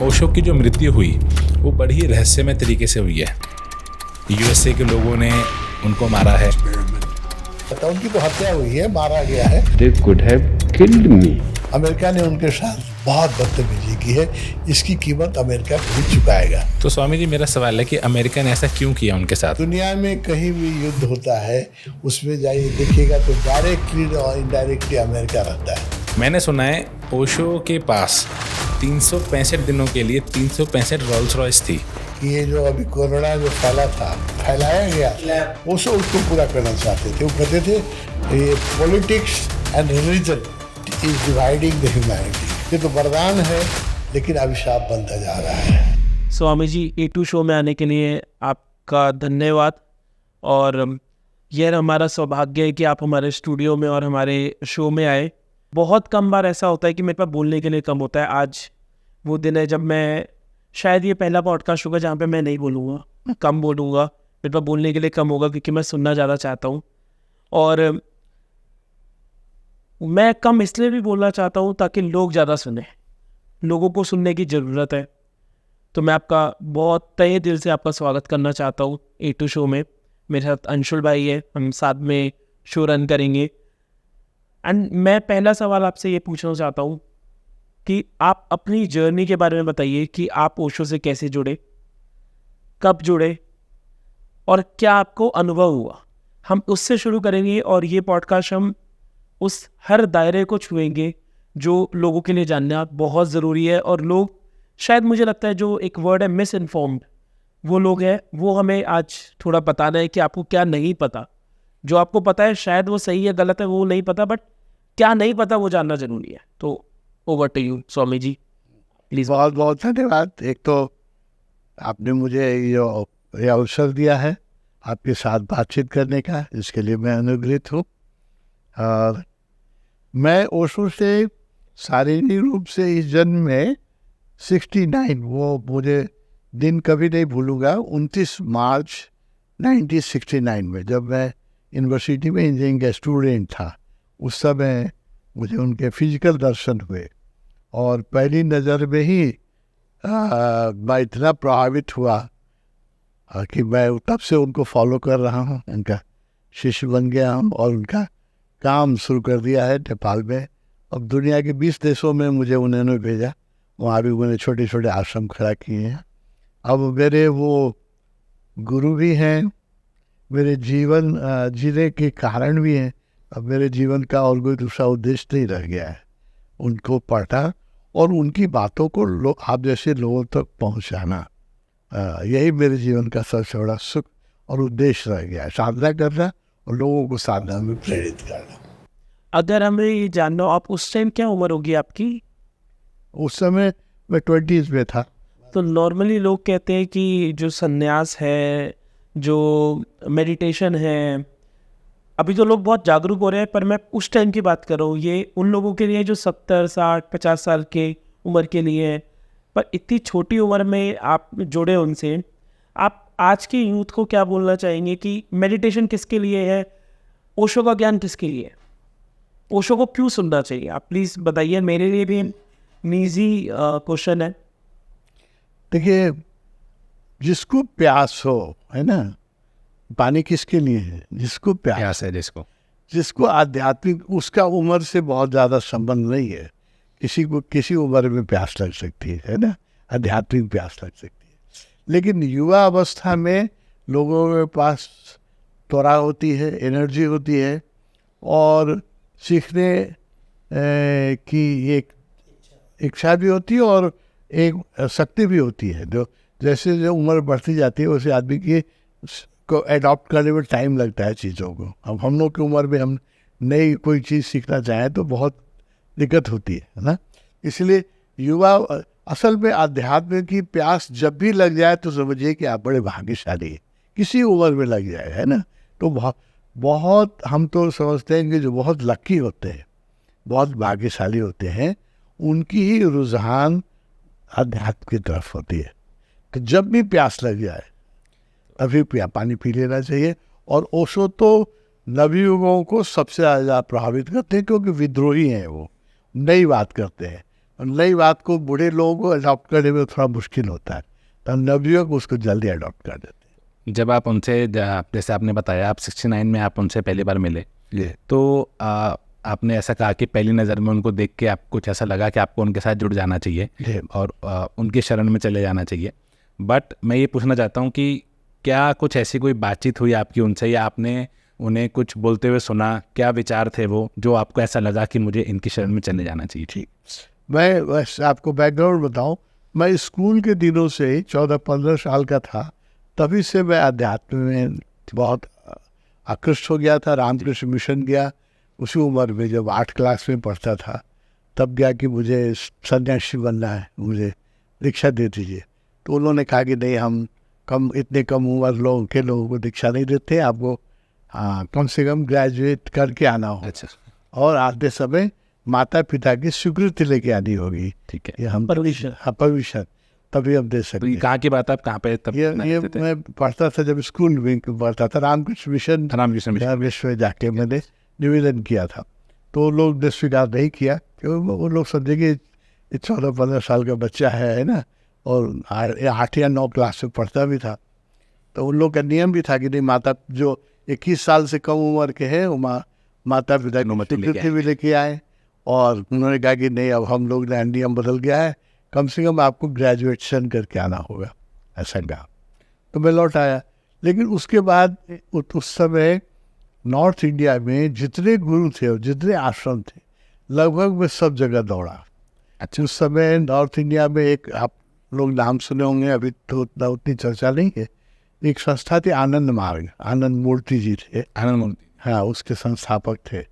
ओशो की जो मृत्यु हुई वो बड़ी रहस्यमय तरीके से हुई है। यूएसए के लोगों ने उनको मारा है। उनकी तो हत्या हुई है, मारा गया है। They could have killed me. America ने उनके साथ बहुत बदतमीजी की है, इसकी कीमत अमेरिका खुद चुकाएगा। तो स्वामी जी, मेरा सवाल है कि अमेरिका ने ऐसा क्यों किया उनके साथ? दुनिया में कहीं भी युद्ध होता है, उसमें जाइए देखिएगा तो डायरेक्टली और इनडायरेक्टली अमेरिका रहता है। मैंने सुना है ओशो के पास 365 दिनों के लिए 365 रोल्स रॉयस थी। ये जो अभी कोरोना जो फैलाया गया, ओशो उसको पूरा करना चाहते थे। वो कहते थे ये politics and religion is dividing the humanity. ये तो वरदान है लेकिन अभिशाप बनता जा रहा है। स्वामी जी, A2 शो में आने के लिए आपका धन्यवाद। और यह हमारा सौभाग्य है कि आप हमारे स्टूडियो में और हमारे शो में आए। बहुत कम बार ऐसा होता है कि मेरे पास बोलने के लिए कम होता है। आज वो दिन है जब मैं, शायद ये पहला पॉडकास्ट होगा जहाँ पे मैं नहीं बोलूँगा, कम बोलूँगा, मेरे पास बोलने के लिए कम होगा क्योंकि मैं सुनना ज़्यादा चाहता हूँ। और मैं कम इसलिए भी बोलना चाहता हूँ ताकि लोग ज़्यादा सुने, लोगों को सुनने की ज़रूरत है। तो मैं आपका बहुत तहे दिल से आपका स्वागत करना चाहता हूँ A2 शो में। मेरे साथ अंशुल भाई है, हम साथ में शो रन करेंगे। एंड मैं पहला सवाल आपसे ये पूछना चाहता हूँ कि आप अपनी जर्नी के बारे में बताइए कि आप ओशो से कैसे जुड़े, कब जुड़े और क्या आपको अनुभव हुआ। हम उससे शुरू करेंगे और ये पॉडकास्ट हम उस हर दायरे को छुएंगे जो लोगों के लिए जानना बहुत ज़रूरी है। और लोग, शायद मुझे लगता है जो एक वर्ड है मिस इन्फॉर्म्ड, वो लोग हैं, वो हमें आज थोड़ा बताना है कि आपको क्या नहीं पता। जो आपको पता है शायद वो सही है गलत है वो नहीं पता, बट क्या नहीं पता वो जानना ज़रूरी है। तो over to you Swami ji, please. बहुत बहुत धन्यवाद। एक तो आपने मुझे ये अवसर दिया है आपके साथ बातचीत करने का, इसके लिए मैं अनुग्रहित हूँ। और मैं ओशो से शारीरिक रूप से इस जन्म में 69, वो मुझे दिन कभी नहीं भूलूंगा, 29 मार्च 1969 में, जब मैं यूनिवर्सिटी में इंजीनियरिंग का स्टूडेंट था, उस समय मुझे उनके फिजिकल दर्शन हुए। और पहली नज़र में ही मैं इतना प्रभावित हुआ कि मैं तब से उनको फॉलो कर रहा हूँ, उनका शिष्य बन गया हूँ और उनका काम शुरू कर दिया है नेपाल में। अब दुनिया के 20 देशों में मुझे उन्होंने भेजा, वहाँ भी उन्होंने छोटे छोटे आश्रम खड़ा किए हैं। अब मेरे वो गुरु भी हैं, मेरे जीवन जीने के कारण भी हैं। अब मेरे जीवन का और कोई दूसरा उद्देश्य नहीं रह गया है, उनको पढ़ना और उनकी बातों को आप जैसे लोगों तक पहुंचाना। यही मेरे जीवन का सबसे बड़ा सुख और उद्देश्य रह गया है, साधना करना और लोगों को साधना में प्रेरित करना। अगर हमें ये जानना हो, आप उस टाइम क्या उम्र होगी आपकी? उस समय मैं 20s में था। तो नॉर्मली लोग कहते हैं कि जो संन्यास है, जो मेडिटेशन है, अभी तो लोग बहुत जागरूक हो रहे हैं, पर मैं उस टाइम की बात कर रहा हूँ। ये उन लोगों के लिए जो 70, 60, 50 साल के उम्र के लिए है। पर इतनी छोटी उम्र में आप जुड़े उनसे, आप आज की यूथ को क्या बोलना चाहेंगे कि मेडिटेशन किसके लिए है, ओशो का ज्ञान किसके लिए है, ओशो को क्यों सुनना चाहिए? आप प्लीज़ बताइए, मेरे लिए भी निजी क्वेश्चन है। देखिए, जिसको प्यास हो, है ना, पानी किसके लिए है? जिसको प्यास है, जिसको आध्यात्मिक, उसका उम्र से बहुत ज़्यादा संबंध नहीं है। किसी को किसी उम्र में प्यास लग सकती है ना, आध्यात्मिक प्यास लग सकती है। लेकिन युवा अवस्था में लोगों के पास त्वरा होती है, एनर्जी होती है और सीखने की एक इच्छा भी होती है और एक शक्ति भी होती है। जो जैसे जो उम्र बढ़ती जाती है वैसे आदमी की को एडॉप्ट करने में टाइम लगता है चीज़ों को। अब हम लोग की उम्र में हम नई कोई चीज़ सीखना चाहें तो बहुत दिक्कत होती है ना। इसलिए युवा, असल में आध्यात्म की प्यास जब भी लग जाए तो समझिए कि आप बड़े भाग्यशाली हैं। किसी उम्र में लग जाए, है ना, तो बहुत हम तो समझते हैं कि जो बहुत लकी होते हैं, बहुत भाग्यशाली होते हैं, उनकी ही रुझान अध्यात्म की तरफ होती है। तो जब भी प्यास लग जाए अभी पानी पी लेना चाहिए। और ओशो तो नवयुगों को सबसे ज़्यादा प्रभावित करते हैं क्योंकि विद्रोही हैं, वो नई बात करते हैं। और नई बात को बूढ़े लोगों को अडॉप्ट करने में थोड़ा मुश्किल होता है, तो नवयुवक उसको जल्दी अडॉप्ट कर देते जब आप उनसे जैसे आपने बताया आप 69 में आप उनसे पहली बार मिले, हैं। तो आपने ऐसा कहा कि पहली नज़र में उनको देख के आपको कुछ ऐसा लगा कि आपको उनके साथ जुड़ जाना चाहिए जी और उनकी शरण में चले जाना चाहिए। बट मैं ये पूछना चाहता हूँ कि क्या कुछ ऐसी कोई बातचीत हुई आपकी उनसे, या आपने उन्हें कुछ बोलते हुए सुना, क्या विचार थे वो जो आपको ऐसा लगा कि मुझे इनकी शरण में चले जाना चाहिए? ठीक। मैं बस आपको बैकग्राउंड बताऊं, मैं स्कूल के दिनों से ही 14-15 साल का था, तभी से मैं अध्यात्म में बहुत आकृष्ट हो गया था। रामकृष्ण मिशन गया उसी उम्र में, जब 8 क्लास में पढ़ता था, तब गया कि मुझे सन्यासी बनना है, मुझे दीक्षा दे दीजिए। तो उन्होंने कहा कि नहीं, हम इतने कम उम्र के लोगों को दीक्षा नहीं देते, आपको कम से कम ग्रेजुएट करके आना हो, अच्छा, और आते समय माता पिता की स्वीकृति लेके आनी होगी। ठीक है। ये हम परमिशन। हाँ, परमिशन, तभी हम दे तो सकते ये हैं। कहाँ की बात है, आप कहाँ पे तब ये रहते थे? मैं पढ़ता था, जब स्कूल में पढ़ता था, रामकृष्ण मिशन रामकृष्ण मिशन। विश्व में जाके मैंने निवेदन किया था, तो वो लोग ने स्वीकार नहीं किया, क्योंकि वो लोग समझे कि 14-15 साल का बच्चा है ना, और 8 या 9 क्लास में पढ़ता भी था। तो उन लोग का नियम भी था कि नहीं, माता जो 21 साल से कम उम्र के हैं वो माता पिता की अनुमति लेके स्वीकृति भी लेके आए, और उन्होंने कहा कि नहीं, अब हम लोग ने नियम बदल गया है, कम से कम आपको ग्रेजुएशन करके आना होगा, ऐसा कहा। तो मैं लौट आया। लेकिन उसके बाद उस समय नॉर्थ इंडिया में जितने गुरु थे और जितने आश्रम थे, लगभग मैं सब जगह दौड़ा। अच्छा, उस समय नॉर्थ इंडिया में एक, आप लोग नाम सुने होंगे, अभी तो उतनी चर्चा नहीं है, एक संस्था थी आनंद मार्ग, आनंद मूर्ति जी थे, आनंद मूर्ति। हाँ, उसके संस्थापक थे।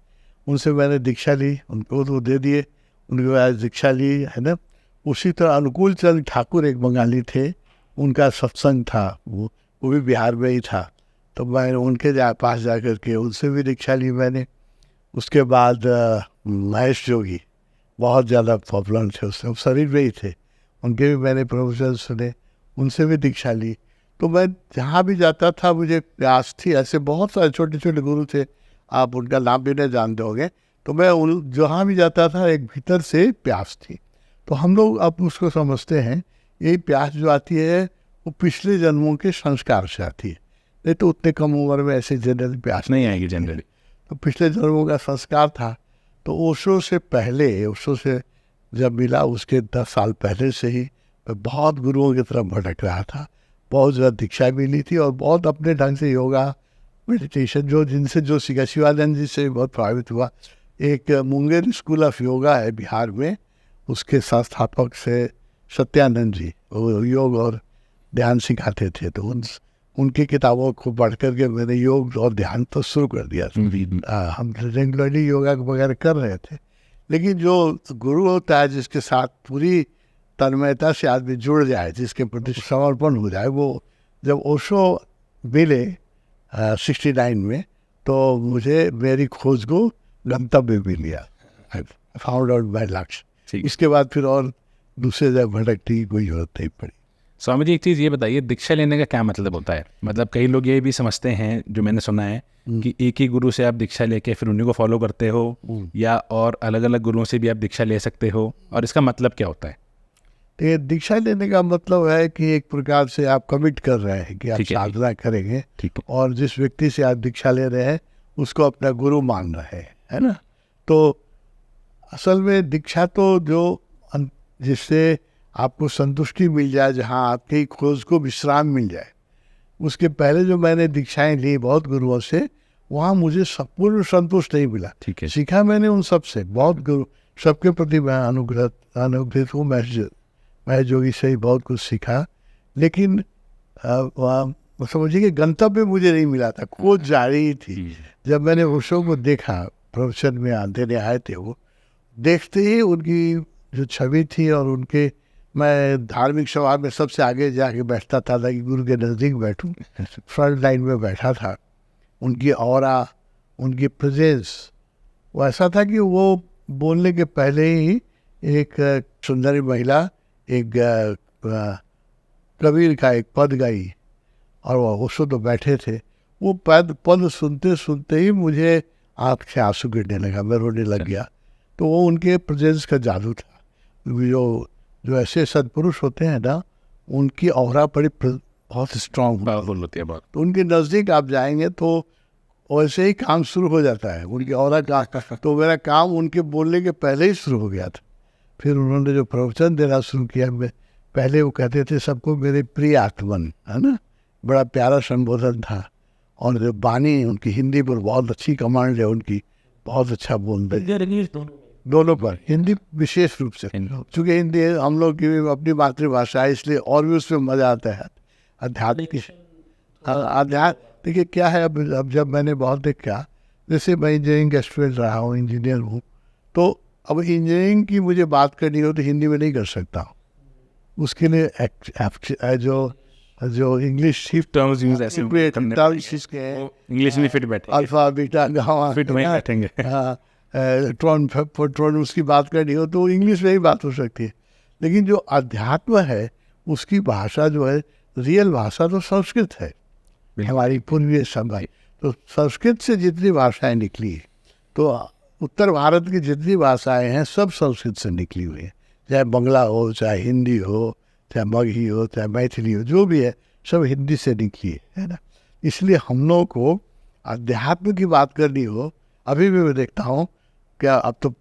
उनसे मैंने दीक्षा ली, उनको तो दे दिए, उनके बाद दीक्षा ली, है ना। उसी तरह अनुकूल चंद ठाकुर एक बंगाली थे, उनका सत्संग था, वो भी बिहार में ही था, तो मैं उनके पास जा कर के उनसे भी दीक्षा ली मैंने। उसके बाद महेश जोगी बहुत ज़्यादा पॉपुलर थे उस समय, शरीर में ही थे, उनके भी मैंने प्रवचन सुने, उनसे भी दीक्षा ली। तो मैं जहाँ भी जाता था मुझे प्यास थी। ऐसे बहुत सारे छोटे छोटे गुरु थे, आप उनका नाम भी नहीं जानते होंगे, तो मैं जहाँ भी जाता था एक भीतर से प्यास थी। तो हम लोग अब उसको समझते हैं, यही प्यास जो आती है वो पिछले जन्मों के संस्कार से आती है, नहीं तो उतने कम उम्र में ऐसे जनरल प्यास नहीं आएगी जनरली। तो पिछले जन्मों का संस्कार था। तो ओशो से पहले, ओशो से जब मिला उसके 10 साल पहले से ही मैं बहुत गुरुओं की तरफ भटक रहा था, बहुत ज़्यादा दीक्षा मिली थी, और बहुत अपने ढंग से योगा मेडिटेशन जिनसे जो सीखा, शिवानंद जी से बहुत प्रभावित हुआ। एक मुंगेर स्कूल ऑफ योगा है बिहार में, उसके संस्थापक से सत्यानंद जी, वो योग और ध्यान सिखाते थे। तो उनकी किताबों को पढ़ करके मैंने योग और ध्यान तो शुरू कर दिया। हम रेगुलरली योगा वगैरह कर रहे थे, लेकिन जो गुरु होता है जिसके साथ पूरी तन्मयता से आदमी जुड़ जाए, जिसके प्रति समर्पण हो जाए, वो जब ओशो मिले 69 में, तो मुझे मेरी खोज को गंतव्य भी लिया, फाउंड आउट माय लक्ष्य। इसके बाद फिर और दूसरे जगह भटकने की कोई जरूरत नहीं पड़ी। स्वामी जी, एक चीज़ ये बताइए, दीक्षा लेने का क्या मतलब होता है? मतलब कई लोग ये भी समझते हैं, जो मैंने सुना है, कि एक ही गुरु से आप दीक्षा लेके फिर उन्हीं को फॉलो करते हो, या और अलग अलग गुरुओं से भी आप दीक्षा ले सकते हो, और इसका मतलब क्या होता है? तो ये दीक्षा लेने का मतलब है कि एक प्रकार से आप कमिट कर रहे हैं कि आप साधना करेंगे, और जिस व्यक्ति से आप दीक्षा ले रहे हैं उसको अपना गुरु मान रहे हैं, है ना। तो असल में दीक्षा तो जो जिससे आपको संतुष्टि मिल जाए, जहाँ आपकी खोज को विश्राम मिल जाए। उसके पहले जो मैंने दीक्षाएं ली बहुत गुरुओं से, वहाँ मुझे पूर्ण संतुष्ट नहीं मिला। ठीक है। सीखा मैंने उन सब से, बहुत गुरु, सबके प्रति मैं अनुग्रहित हूँ। महेश जोगी से ही बहुत कुछ सीखा, लेकिन समझिए कि गंतव्य मुझे नहीं मिला था, खोज जारी थी। जब मैंने ओशो को देखा, प्रवचन में देने आए थे, वो देखते ही उनकी जो छवि थी, और उनके, मैं धार्मिक सभा में सबसे आगे जाके बैठता था ताकि गुरु के नज़दीक बैठूं, फ्रंट लाइन में बैठा था। उनकी ऑरा, उनकी प्रेजेंस वो ऐसा था कि वो बोलने के पहले ही एक सुंदरी महिला एक कबीर का एक पद गाई, और वो ओशो तो बैठे थे। वो पद सुनते सुनते ही मुझे आँख से आंसू गिरने लगा, मैं रोने लग गया। तो वो उनके प्रेजेंस का जादू था। जो ऐसे सत्पुरुष होते हैं ना, उनकी ऑरा बड़ी बहुत स्ट्रांग पावरफुल होती है बहुत। तो उनके नज़दीक आप जाएंगे तो वैसे ही काम शुरू हो जाता है उनकी ऑरा का। तो मेरा काम उनके बोलने के पहले ही शुरू हो गया था। फिर उन्होंने जो प्रवचन देना शुरू किया, मैं पहले वो कहते थे सबको मेरे प्रिय आत्मन, है ना, बड़ा प्यारा संबोधन था। और जो बानी उनकी हिंदी पर बहुत अच्छी कमांड है उनकी, बहुत अच्छा बोलते हैं दोनों पर, हिंदी विशेष रूप से, क्योंकि हिंदी हम लोग की अपनी मातृभाषा है, इसलिए और भी उसमें मज़ा आता है। अध्यात्म देखिए क्या है, अब जब मैंने बहुत देखा, जैसे मैं इंजीनियरिंग का स्टूडेंट रहा हूँ, इंजीनियर हूँ, तो अब इंजीनियरिंग की मुझे बात करनी हो तो हिंदी में नहीं कर सकता हूँ। उसके लिए जो इंग्लिश टर्म्स यूज ऐसे इंग्लिश में फिट बैठे, अल्फा बीटा गामा फिट में बैठेंगे। हाँ, ट्रॉन उसकी बात करनी हो तो इंग्लिश में ही बात हो सकती है। लेकिन जो अध्यात्म है उसकी भाषा जो है, रियल भाषा तो संस्कृत है, हमारी पूर्वीय सभ्यता। तो संस्कृत से जितनी भाषाएं निकली, तो उत्तर भारत की जितनी भाषाएं हैं सब संस्कृत से निकली हुई हैं, चाहे बंगला हो, चाहे हिंदी हो, चाहे मगही हो, चाहे मैथिली हो, जो भी है सब हिंदी से निकली है ना। इसलिए हम लोग को अध्यात्म की बात करनी हो, अभी भी मैं देखता हूँ क्या, अब तो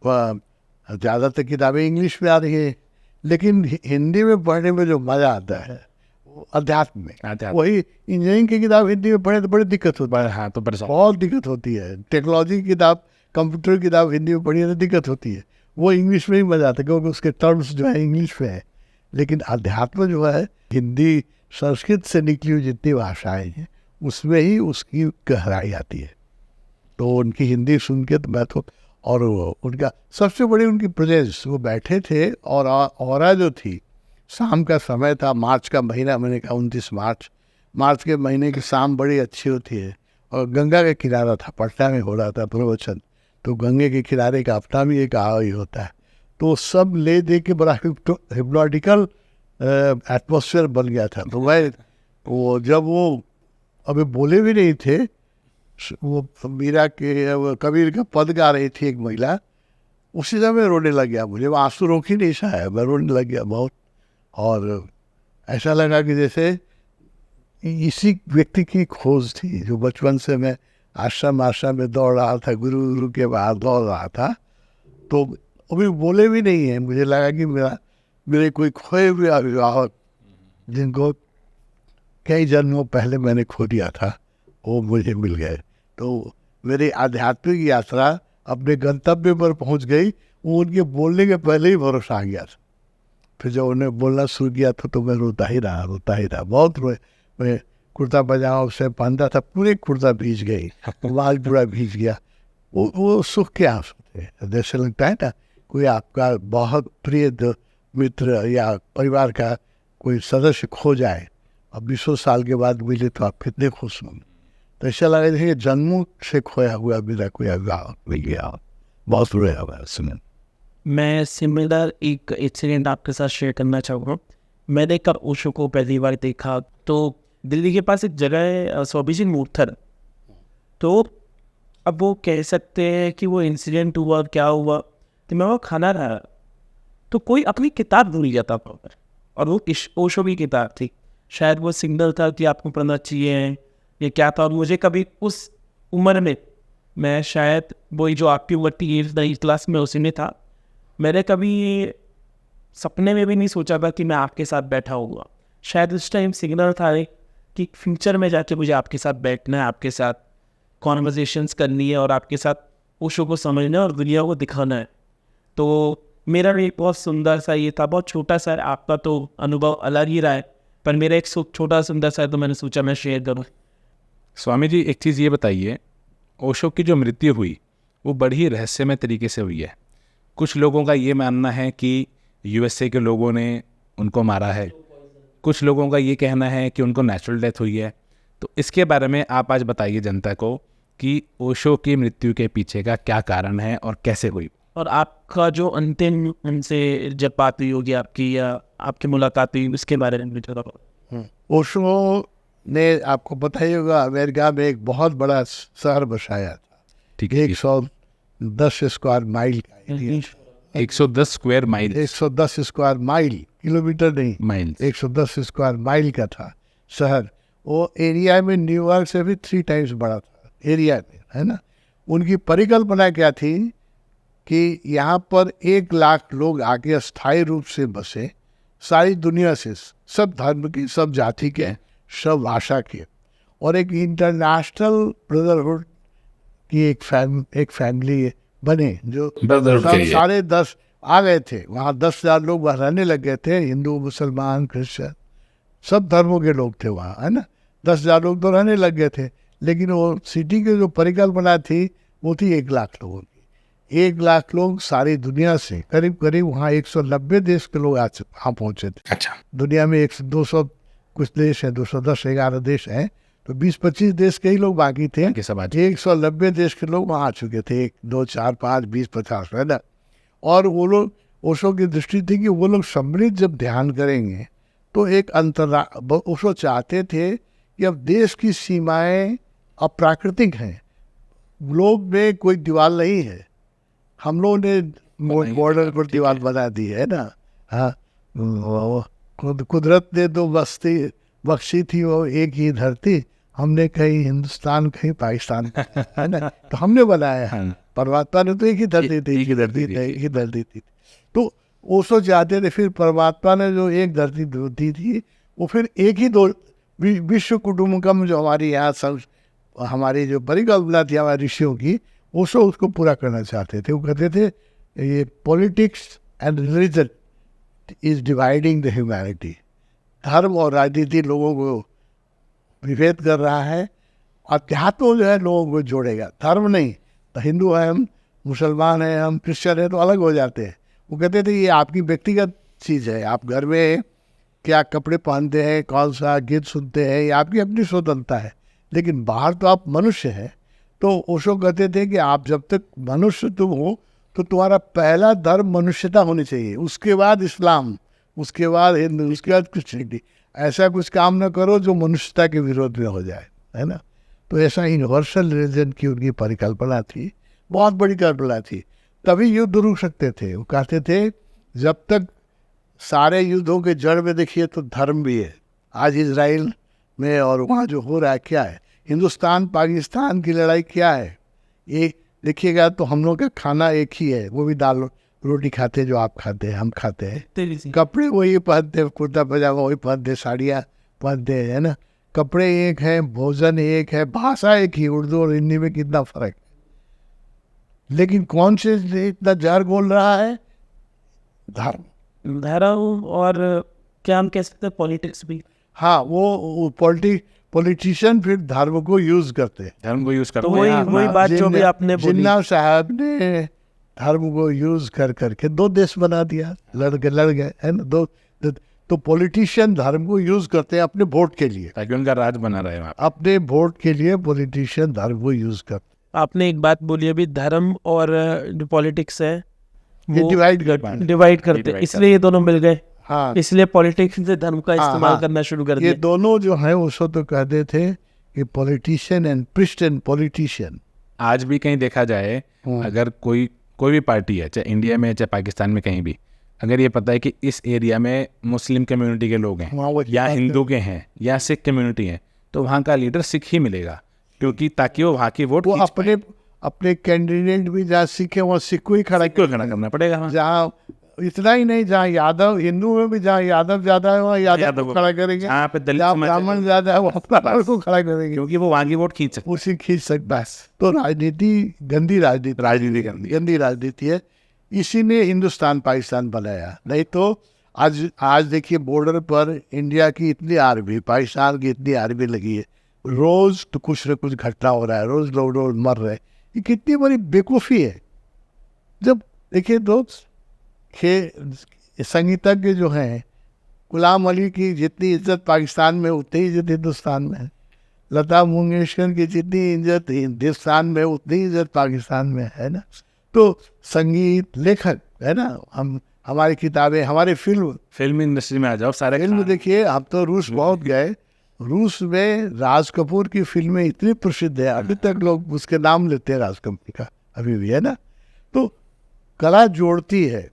ज़्यादातर किताबें इंग्लिश में आ रही है, लेकिन हिंदी में पढ़ने में जो मज़ा आता है वो अध्यात्म में। वही इंजीनियरिंग की किताब हिंदी में पढ़े तो बड़ी दिक्कत होती है। हाँ, तो बहुत दिक्कत होती है। टेक्नोलॉजी की किताब, कंप्यूटर की किताब हिंदी में पढ़ी तो दिक्कत होती है। वो इंग्लिश में ही मज़ा आता है क्योंकि उसके टर्म्स जो है इंग्लिश में है। लेकिन अध्यात्म जो है, हिंदी संस्कृत से निकली हुई जितनी भाषाएं हैं उसमें ही उसकी गहराई आती है। तो उनकी हिंदी सुन के तो मैं तो, और उनका सबसे बड़ी उनकी प्रेजेंस, वो बैठे थे और ऑरा जो थी, शाम का समय था, मार्च का महीना, मैंने कहा 29 मार्च के महीने की शाम बड़ी अच्छी होती है, और गंगा का किनारा था, पटना में हो रहा था प्रवचन, तो गंगे के किनारे का अपना भी एक ही होता है। तो सब ले दे के बड़ा हिप्नोटिकल एटमॉस्फेयर बन गया था। तो मैं वो जब वो अभी बोले भी नहीं थे, वो मीरा के वो कबीर का पद गा रही थी एक महिला, उसी समय रोने लग गया मुझे, वो आंसू रोक ही नहीं सहा, मैं रोने लग गया बहुत। और ऐसा लगा कि जैसे इसी व्यक्ति की खोज थी जो बचपन से मैं आश्रम में दौड़ रहा था, गुरु के बाहर दौड़ रहा था। तो अभी बोले भी नहीं है, मुझे लगा कि मेरे कोई खोए हुए अभिभावक जिनको कई जन्मों पहले मैंने खो दिया था, वो मुझे मिल गए। तो मेरी आध्यात्मिक यात्रा अपने गंतव्य पर पहुंच गई। वो उनके बोलने के पहले ही भरोसा आ गया था। फिर जब उन्हें बोलना शुरू किया था तो मैं रोता ही रहा, बहुत रोए। मैं कुर्ता पजामा से पहनता था, पूरे कुर्ता भीज गई, बाल पूरा भीज गया। वो सुख के आंसू थे। जैसे लगता है ना कोई आपका बहुत प्रिय मित्र या परिवार का कोई सदस्य खो जाए अब 20 साल के बाद मिले तो आप कितने खुश होंगे। तो ऐसा लगा कि जन्मों से खोया हुआ मेरा कोई अभिभावक मिल गया, बहुत रोया हुआ सुन। मैं सिमिलर एक इंसिडेंट आपके साथ शेयर करना चाहूँगा। मैंने कब ओशो को पहली बार देखा तो दिल्ली के पास एक जगह है स्वाभिजी मूर्थर। तो अब वो कह सकते हैं कि वो इंसिडेंट हुआ, क्या हुआ कि मैं वो खाना रहा तो कोई अपनी किताब भूल गया था वहाँ पर, और वो ओशो की किताब थी। शायद वो सिग्नल था कि आपको पढ़ना चाहिए ये क्या था। और मुझे कभी उस उम्र में, मैं शायद वही जो आपकी उम्र थी 8th क्लास में, उसी में था, मैंने कभी सपने में भी नहीं सोचा था कि मैं आपके साथ बैठा होगा। शायद उस टाइम सिग्नल था कि फ्यूचर में जाके मुझे आपके साथ बैठना है, आपके साथ कॉन्वर्जेशंस करनी है और आपके साथ ओशो को समझना है और दुनिया को दिखाना है। तो मेरा भी एक बहुत सुंदर सा ये था, बहुत छोटा सा। आपका तो अनुभव अलग ही रहा है, पर मेरा एक छोटा सुंदर सा है तो मैंने सोचा मैं शेयर करूँ। स्वामी जी, एक चीज़ ये बताइए, ओशो की जो मृत्यु हुई वो बड़ी ही रहस्यमय तरीके से हुई है। कुछ लोगों का ये मानना है कि यूएसए के लोगों ने उनको मारा है, कुछ लोगों का ये कहना है कि उनको नेचुरल डेथ हुई है। तो इसके बारे में आप आज बताइए जनता को कि ओशो की मृत्यु के पीछे का क्या कारण है और कैसे हुई, और आपका जो अंतिम उनसे जब बात हुई होगी आपकी या आपकी मुलाकात हुई, उसके बारे में मुझे बताओ। ओशो ने, आपको पता ही होगा, अमेरिका में एक बहुत बड़ा शहर बसाया था। ठीक है, 110 स्क्वायर माइल का area, 110 square mile 110 square mile, kilometre नहीं, माइल 110 स्क्वायर माइल का था शहर। वो एरिया में न्यूयॉर्क से भी 3 टाइम्स बड़ा था एरिया में, है ना। उनकी परिकल्पना क्या थी कि यहाँ पर 1 लाख लोग आके अस्थायी रूप से बसे, सारी दुनिया से, सब धर्म की, सब जाति के, सब भाषा के, और एक इंटरनेशनल ब्रदरहुड की एक फैमिली बने, जो Brotherhood के लिए। साढ़े 10 आ गए थे वहाँ। 10,000 लोग वहाँ रहने लग गए थे, हिंदू, मुसलमान, क्रिश्चियन, सब धर्मों के लोग थे वहाँ, है ना। 10,000 लोग तो रहने लग गए थे, लेकिन वो सिटी की जो परिकल्पना थी वो थी 1 लाख लोगों की। 1 लाख लोग सारी दुनिया से, करीब करीब वहाँ 190 देश के लोग आज वहाँ पहुँचे थे। अच्छा, दुनिया में 200 कुछ देश हैं, 210-11 देश हैं, तो 20-25 देश के ही लोग बाकी थे। कि सब आज 190 देश के लोग वहाँ आ चुके थे, 1, 2, 4, 5, 20, 50, है ना। और वो लोग, ओशो की दृष्टि थी कि वो लोग सम्मिलित जब ध्यान करेंगे तो एक ओशो चाहते थे कि अब देश की सीमाएं अप्राकृतिक हैं, ग्लोब में कोई दीवार नहीं है, हम लोगों ने बॉर्डर पर दीवार बना दी है ना। हाँ, कुदरत ने तो बख्शी थी वो एक ही धरती, हमने कहीं हिंदुस्तान कहीं पाकिस्तान, है ना, तो हमने बनाया है। हाँ। परमात्मा ने तो एक ही धरती थी, एक ही धरती थी। एक ही धरती थी। तो ओशो चाहते थे फिर परमात्मा ने जो एक धरती दी थी, वो फिर एक ही दो विश्व कुटुंबकम, जो हमारी यहाँ हमारी जो परिकल्पना थी हमारे ऋषियों की, ओशो उसको पूरा करना चाहते थे। वो कहते थे ये politics and religion is dividing the humanity, धर्म और राजनीति लोगों को विभेद कर रहा है, अध्यात्म जो है लोगों को जोड़ेगा, धर्म नहीं। तो हिंदू है हम, मुसलमान हैं हम, क्रिश्चियन है, तो अलग हो जाते हैं। वो कहते थे ये आपकी व्यक्तिगत चीज़ है, आप घर में क्या कपड़े पहनते हैं, कौन सा गीत सुनते हैं, ये आपकी अपनी स्वतंत्रता है, लेकिन बाहर तो आप मनुष्य हैं। तो ओशो कहते थे कि आप जब तक मनुष्य तुम हो तो तुम्हारा पहला धर्म मनुष्यता होनी चाहिए, उसके बाद इस्लाम, उसके बाद हिंदू, उसके बाद क्रिश्चियनिटी। ऐसा कुछ काम न करो जो मनुष्यता के विरोध में हो जाए, है ना। तो ऐसा यूनिवर्सल रिलीजन की उनकी परिकल्पना थी, बहुत बड़ी कल्पना थी। तभी युद्ध रुक सकते थे। वो कहते थे जब तक सारे युद्धों के जड़ में देखिए तो धर्म भी है। आज इजराइल में और वहाँ जो हो रहा है क्या है, हिंदुस्तान पाकिस्तान की लड़ाई क्या है, ये देखिएगा तो हम लोग का खाना एक ही है, वो भी दाल रोटी खाते हैं जो आप खाते हैं, हम खाते हैं, तेरी सी कपड़े वही पहनते, कुर्ता पजामा वही पहनते, साड़ियाँ पहनते हैं, है ना। कपड़े एक है, भोजन एक है, भाषा एक ही, उर्दू और हिंदी में कितना फर्क, लेकिन कौन से इतना जहर बोल रहा है, धर्म और क्या हम कह सकते हैं पॉलिटिक्स भी। हाँ, वो पॉलिटिशियन फिर धर्म को यूज करते हैं। धर्म को यूज करते तो हैं। वही बात जो भी आपने बोली, जिन्ना साहब ने धर्म को यूज कर करके 2 देश बना दिया, लड़ गए, है ना। तो पॉलिटिशियन धर्म को यूज करते हैं अपने वोट के लिए, ताकि उनका राज बना रहे वहाँ पे। अपने वोट के लिए पॉलिटिशियन धर्म को यूज करते आपने एक बात बोली अभी, धर्म और जो पॉलिटिक्स है हैं, ये वो डिवाइड करते हैं। डिवाइड करते, divide इसलिए ये दोनों मिल गए, हाँ, इसलिए पॉलिटिक्स से धर्म का हाँ, इस्तेमाल हाँ। करना शुरू कर ये दिया। दोनों जो है उसको तो कहते थे कि politician and priest and politician. आज भी कहीं देखा जाए, अगर कोई भी पार्टी है, चाहे इंडिया में चाहे पाकिस्तान में कहीं भी, अगर ये पता है कि इस एरिया में मुस्लिम कम्युनिटी के लोग हैं वहाँ वो या हिंदू के हैं या सिख कम्युनिटी है, तो वहाँ का लीडर सिख ही मिलेगा, क्योंकि ताकि वो वहाँ की वोट वो अपने कैंडिडेट भी जहाँ सिख है वहाँ सिख को ही खड़ा क्यों खड़ा करना पड़ेगा वहाँ। जहाँ इतना ही नहीं, जहाँ यादव, हिंदू में भी जहाँ यादव ज्यादा है वहाँ यादव यादव को खड़ा करेंगे, जहाँ पे दलित जहाँ समाज है, ब्राह्मण ज्यादा है वहाँ ब्राह्मण को खड़ा करेंगे, क्योंकि वो वहाँ की वोट खींच सकते उसी खींच सकता है। तो राजनीति गंदी राजनीति गंदी राजनीति है। इसी ने हिंदुस्तान पाकिस्तान बनाया। नहीं तो आज देखिए बॉर्डर पर इंडिया की इतनी आर्मी, पाकिस्तान की इतनी आर्मी लगी है, रोज तो कुछ न कुछ घटना हो रहा है, रोज लोग मर रहे हैं। ये कितनी बड़ी बेवकूफ़ी है। जब देखिए दोस्त संगीतज्ञ जो हैं, गुलाम अली की जितनी इज्जत पाकिस्तान में उतनी इज्जत हिंदुस्तान में है, लता मंगेशकर की जितनी इज्जत हिंदुस्तान में उतनी इज्जत पाकिस्तान में है ना। तो संगीत लेखक है ना, हमारी किताबें, हमारी फिल्म इंडस्ट्री में आ जाओ, सारे फिल्म देखिए। हम तो रूस बहुत गए, रूस में राज कपूर की फिल्में इतनी प्रसिद्ध है, अभी तक लोग उसके नाम लेते हैं राज कपूर का, अभी भी, है ना। तो कला जोड़ती है,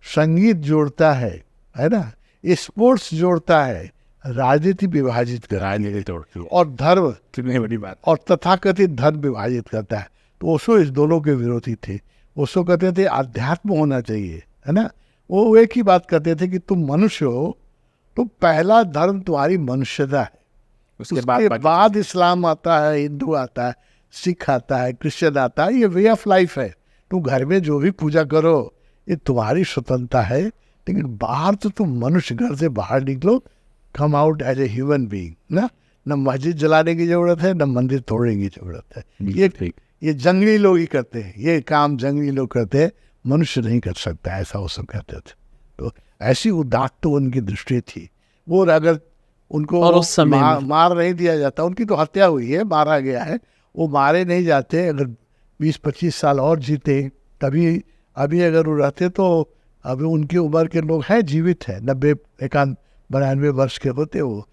संगीत जोड़ता है ना, स्पोर्ट्स जोड़ता है, राजनीति विभाजित करता है, राजनीति तोड़ती है, और धर्म कितनी बड़ी बात। और तथाकथित धर्म विभाजित करता है। तो ओशो इस दोनों के विरोधी थे। ओशो कहते थे अध्यात्म होना चाहिए, है ना। वो एक ही बात कहते थे कि तुम मनुष्य हो तो पहला धर्म तुम्हारी मनुष्यता है, उसके उसके बाद बाद इस्लाम आता है, हिंदू आता है, सिख आता है, क्रिश्चियन आता है। ये वे ऑफ लाइफ है। तुम घर में जो भी पूजा करो ये तुम्हारी स्वतंत्रता है, लेकिन बाहर तो तुम मनुष्य, घर से बाहर निकलो, come out as a human being ना। न मस्जिद जलाने की जरूरत है, न मंदिर तोड़ने की जरूरत है। ये जंगली लोग ही करते हैं, ये काम जंगली लोग करते हैं, मनुष्य नहीं कर सकता, ऐसा वो सब कहते थे। तो ऐसी उदात्त तो उनकी दृष्टि थी। वो अगर उनको और उस समय मार नहीं दिया जाता, उनकी तो हत्या हुई है, मारा गया है, वो मारे नहीं जाते। अगर 20-25 साल और जीते तभी, अभी अगर वो रहते तो अभी उनकी उम्र के लोग हैं, जीवित है, 90-92 वर्ष के होते वो,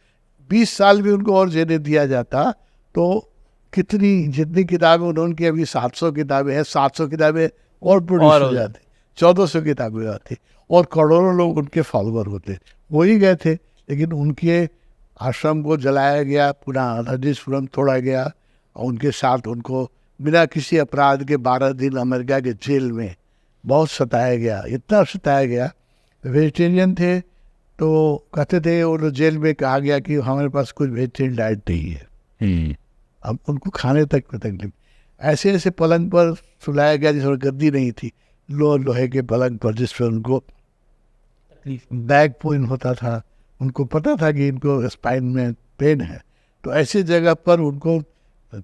20 साल भी उनको और जीने दिया जाता तो कितनी, जितनी किताबें उनकी अभी 700 किताबें हैं, 700 किताबें और प्रोड्यूस हो जाती, 1400 किताबें आती, और करोड़ों लोग उनके फॉलोअर होते। वही गए थे, लेकिन उनके आश्रम को जलाया गया, पुनः रजिस्ट्रम तोड़ा गया, और उनके साथ उनको बिना किसी अपराध के 12 दिन अमेरिका के जेल में बहुत सताया गया, इतना सताया गया। वेजिटेरियन थे तो कहते थे, वो जेल में कहा गया कि हमारे पास कुछ वेजिटेरियन डाइट नहीं है। अब उनको खाने तक में तकलीफ, ऐसे ऐसे पलंग पर सुलाया गया जिसमें गद्दी नहीं थी, लोहे के पलंग पर, जिस पर उनको बैक पेन होता था। उनको पता था कि इनको स्पाइन में पेन है, तो ऐसे जगह पर उनको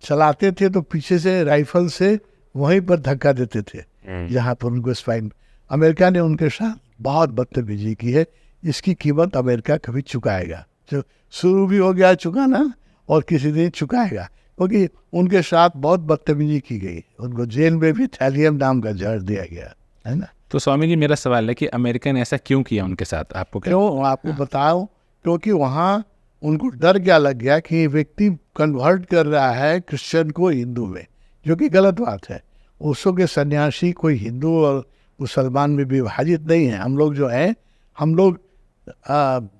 चलाते थे तो पीछे से राइफल से वहीं पर धक्का देते थे जहाँ पर उनको स्पाइन। अमेरिका ने उनके साथ बहुत बदतमीजी की है, इसकी कीमत अमेरिका कभी चुकाएगा। जो शुरू भी हो गया चुकाना, और किसी दिन चुकाएगा, क्योंकि उनके साथ बहुत बदतमीजी की गई। उनको जेल में भी थैलियम नाम का जहर दिया गया, है ना। तो स्वामी जी, मेरा सवाल है कि अमेरिका ने ऐसा क्यों किया उनके साथ, आपको क्या? क्यों, आपको बताओ, क्योंकि वहाँ उनको डर क्या लग गया कि व्यक्ति कन्वर्ट कर रहा है क्रिश्चियन को हिंदू में, जो कि गलत बात है। ओशो के सन्यासी कोई हिंदू और मुसलमान में विभाजित नहीं है। हम लोग जो हैं, हम लोग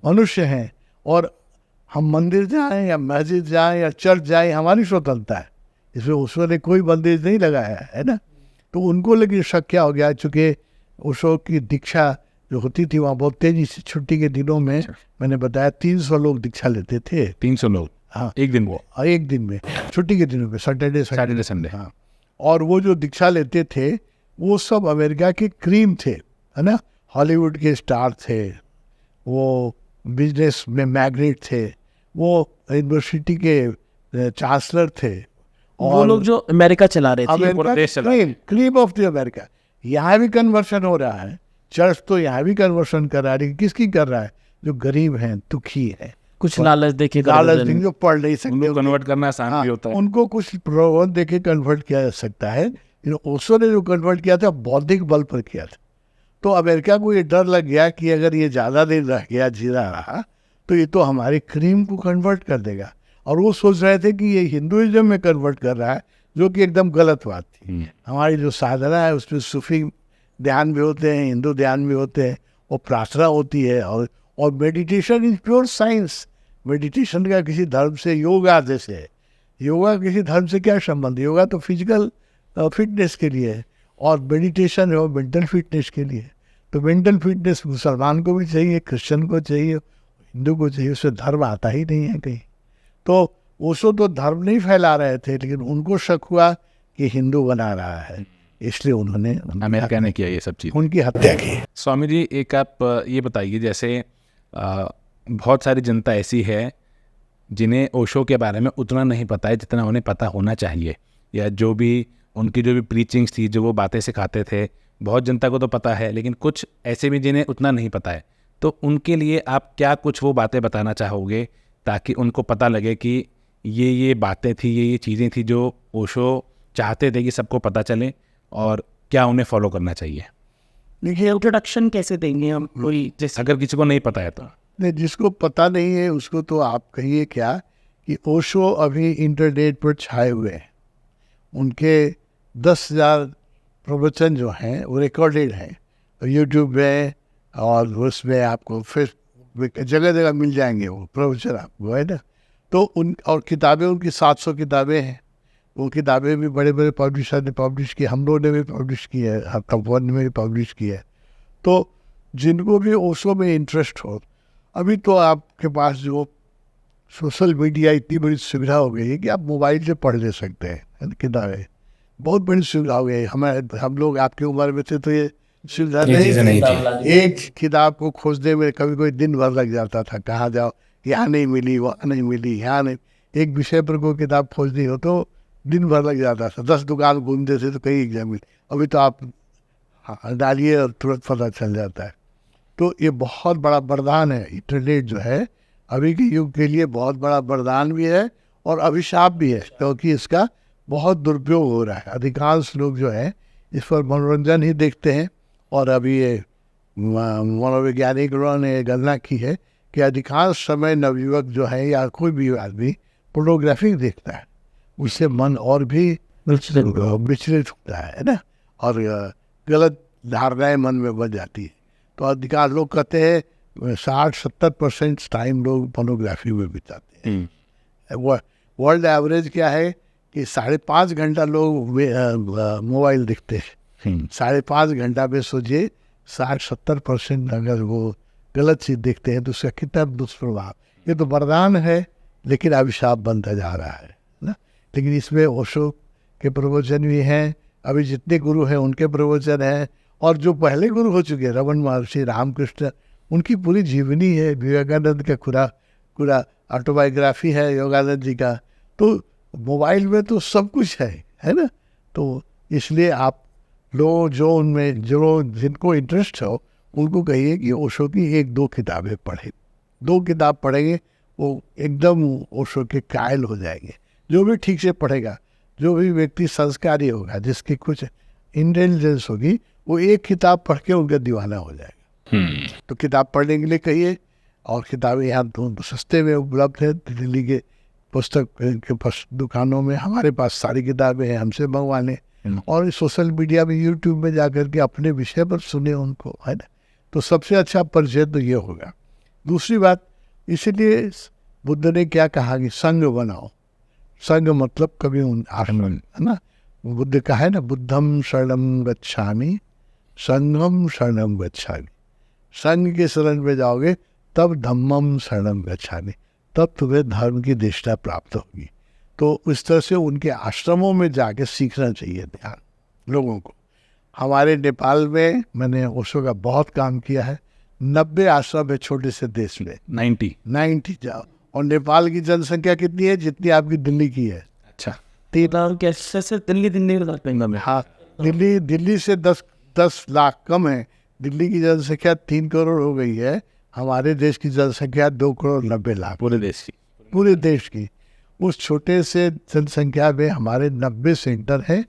मनुष्य हैं, और हम मंदिर जाएं या मस्जिद जाएं या चर्च जाएं, हमारी स्वतंत्रता है। इसमें ओशो ने कोई बंदिश नहीं लगाया है ना। तो उनको लेकिन शक क्या हो गया, चूँकि ओशो की दीक्षा जो होती थी वहाँ बहुत तेजी से, छुट्टी के दिनों में मैंने बताया 300 लोग दीक्षा लेते थे। 300 लोग? हाँ, एक दिन? वो एक दिन में, छुट्टी के दिनों में, सैटरडे संडे। हाँ। और वो जो दीक्षा लेते थे वो सब अमेरिका के क्रीम थे, है ना। हॉलीवुड के स्टार थे, वो बिजनेस में मैग्नेट थे, वो यूनिवर्सिटी के चांसलर थे, वो लोग जो अमेरिका चला रहे थे, पूरा देश चला। Cream of the America. यहाँ भी कन्वर्शन हो रहा है, चर्च तो यहाँ भी कन्वर्शन कर रहा है, लेकिन किसकी कर रहा है? जो गरीब हैं, दुखी हैं, कुछ लालच देके लालच देंगे, जो पढ़ नहीं सकते, कन्वर्ट करना आसान भी होता है। उनको कुछ प्रलोभन देके कन्वर्ट किया जा सकता है। ओशो ने जो कन्वर्ट किया था बौद्धिक बल पर किया था। तो अमेरिका को ये डर लग गया कि अगर ये ज़्यादा दिन रह गया, जीरा रहा, तो ये तो हमारे क्रीम को कन्वर्ट कर देगा। और वो सोच रहे थे कि ये हिंदुइज्म में कन्वर्ट कर रहा है, जो कि एकदम गलत बात थी। हमारी जो साधना है उसमें सूफी ध्यान भी होते हैं, हिंदू ध्यान भी होते हैं, और प्रार्थना होती है, और meditation is pure science. Meditation का किसी धर्म से, योगा जैसे है, योगा किसी धर्म से क्या संबंध? योगा तो फिजिकल फिटनेस के लिए है, और मेडिटेशन है वो मेंटल फिटनेस के लिए। तो मेंटल फिटनेस मुसलमान को भी चाहिए, क्रिश्चियन को चाहिए, हिंदू को चाहिए, उससे धर्म आता ही नहीं है कहीं। तो ओशो तो धर्म नहीं फैला रहे थे, लेकिन उनको शक हुआ कि हिंदू बना रहा है, इसलिए उन्होंने, अमेरिका ने किया ये सब चीज़, उनकी हत्या की। स्वामी जी, एक आप ये बताइए, जैसे बहुत सारी जनता ऐसी है जिन्हें ओशो के बारे में उतना नहीं पता है जितना उन्हें पता होना चाहिए, या जो भी उनकी जो भी प्रीचिंग्स थी, जो वो बातें सिखाते थे, बहुत जनता को तो पता है, लेकिन कुछ ऐसे भी जिन्हें उतना नहीं पता है। तो उनके लिए आप क्या कुछ वो बातें बताना चाहोगे ताकि उनको पता लगे कि ये बातें थी, ये चीज़ें थी जो ओशो चाहते थे कि सबको पता चले, और क्या उन्हें फॉलो करना चाहिए? देखिए, इंट्रोडक्शन कैसे देंगे हम? कोई जैसे अगर किसी को नहीं पता है तो नहीं, जिसको पता नहीं है उसको तो आप कहिए क्या कि ओशो अभी इंटरनेट पर छाए हुए हैं। उनके 10,000 प्रवचन जो हैं वो रिकॉर्डेड हैं, यूट्यूब में, और उसमें आपको फिर जगह जगह मिल जाएंगे वो प्रवचन आपको, है ना। तो उन और किताबें उनकी 700 किताबें हैं। वो किताबें भी बड़े बड़े पब्लिशर ने पब्लिश की, हम लोगों ने भी पब्लिश की है, कंपनी में भी पब्लिश की है। तो जिनको भी ओशो में इंटरेस्ट हो, अभी तो आपके पास जो सोशल मीडिया इतनी बड़ी सुविधा हो गई है कि आप मोबाइल से पढ़ ले सकते हैं किताबें, बहुत बड़ी सुविधा हो गई है। हम लोग आपकी उम्र में थे तो ये सुविधा नहीं थी। एक किताब को खोजने में कभी कोई दिन भर लग जाता था, कहाँ जाओ, यहाँ नहीं मिली, वहाँ नहीं मिली, यहाँ नहीं, एक विषय पर कोई किताब खोजनी हो तो दिन भर लग जाता था, 10 दुकान घूमते थे तो कहीं एग्जाम मिली। अभी तो आप डालिए और तुरंत पता चल जाता है। तो ये बहुत बड़ा वरदान है, इंटरनेट जो है अभी के युग के लिए बहुत बड़ा वरदान भी है और अभिशाप भी है, क्योंकि इसका बहुत दुरुपयोग हो रहा है। अधिकांश लोग जो है इस पर मनोरंजन ही देखते हैं। और अभी ये मनोवैज्ञानिकों ने गणना की है कि अधिकांश समय नवयुवक जो है या कोई भी आदमी पोर्नोग्राफी देखता है, उससे मन और भी विचलित होता है ना, और गलत धारणाएं मन में बन जाती है। तो अधिकांश लोग कहते हैं 60-70% टाइम लोग पोर्नोग्राफी में बिताते हैं। वर्ल्ड एवरेज क्या है कि 5.5 घंटा लोग मोबाइल देखते हैं। 5.5 घंटा में सोचिए 60-70% अगर वो गलत चीज़ देखते हैं तो उसका कितना दुष्प्रभाव। ये तो वरदान है लेकिन अभिशाप बनता जा रहा है ना। लेकिन इसमें ओशो के प्रवचन भी हैं, अभी जितने गुरु हैं उनके प्रवचन हैं, और जो पहले गुरु हो चुके हैं रमन महर्षि, रामकृष्ण, उनकी पूरी जीवनी है। विवेकानंद का पूरा ऑटोबायोग्राफी है योगानंद जी का। तो मोबाइल में तो सब कुछ है ना। तो इसलिए आप लोग जो उनमें जो जिनको इंटरेस्ट हो उनको कहिए कि ओशो की 1-2 किताबें पढ़ें। 2 किताब पढ़ेंगे वो एकदम ओशो के कायल हो जाएंगे। जो भी ठीक से पढ़ेगा, जो भी व्यक्ति संस्कारी होगा, जिसकी कुछ इंटेलिजेंस होगी, वो एक किताब पढ़ के उनका दीवाना हो जाएगा। तो किताब पढ़ने के लिए कहिए। और किताबें यहाँ तो सस्ते में उपलब्ध है, दिल्ली के पुस्तक के दुकानों में हमारे पास सारी किताबें हैं, हमसे मंगवाने। और सोशल मीडिया में, यूट्यूब में जाकर के अपने विषय पर सुने उनको, है ना। तो सबसे अच्छा परिचय तो ये होगा। दूसरी बात, इसीलिए बुद्ध ने क्या कहा कि संग बनाओ। संग मतलब कभी आश्रम, है ना। बुद्ध का है ना, बुद्धम शरणम गच्छामि संगम शरणम गच्छामि। संग के शरण में जाओगे तब धम्मम शरणम गच्छामि, तब तुम्हें धर्म की दिशा प्राप्त होगी। तो इस तरह से उनके आश्रमों में जाके सीखना चाहिए ध्यान लोगों को। हमारे नेपाल में मैंने ओशो का बहुत काम किया है। 90 आश्रम है छोटे से देश में, 90 जाओ। और नेपाल की जनसंख्या कितनी है? जितनी आपकी दिल्ली की है। अच्छा, कैसे दिल्ली हाँ, दिल्ली से 10 लाख कम है। दिल्ली की जनसंख्या 3 करोड़ हो गई है, हमारे देश की जनसंख्या 2 करोड़ 90 लाख, पूरे देश की। उस छोटे से जनसंख्या में हमारे 90 सेंटर हैं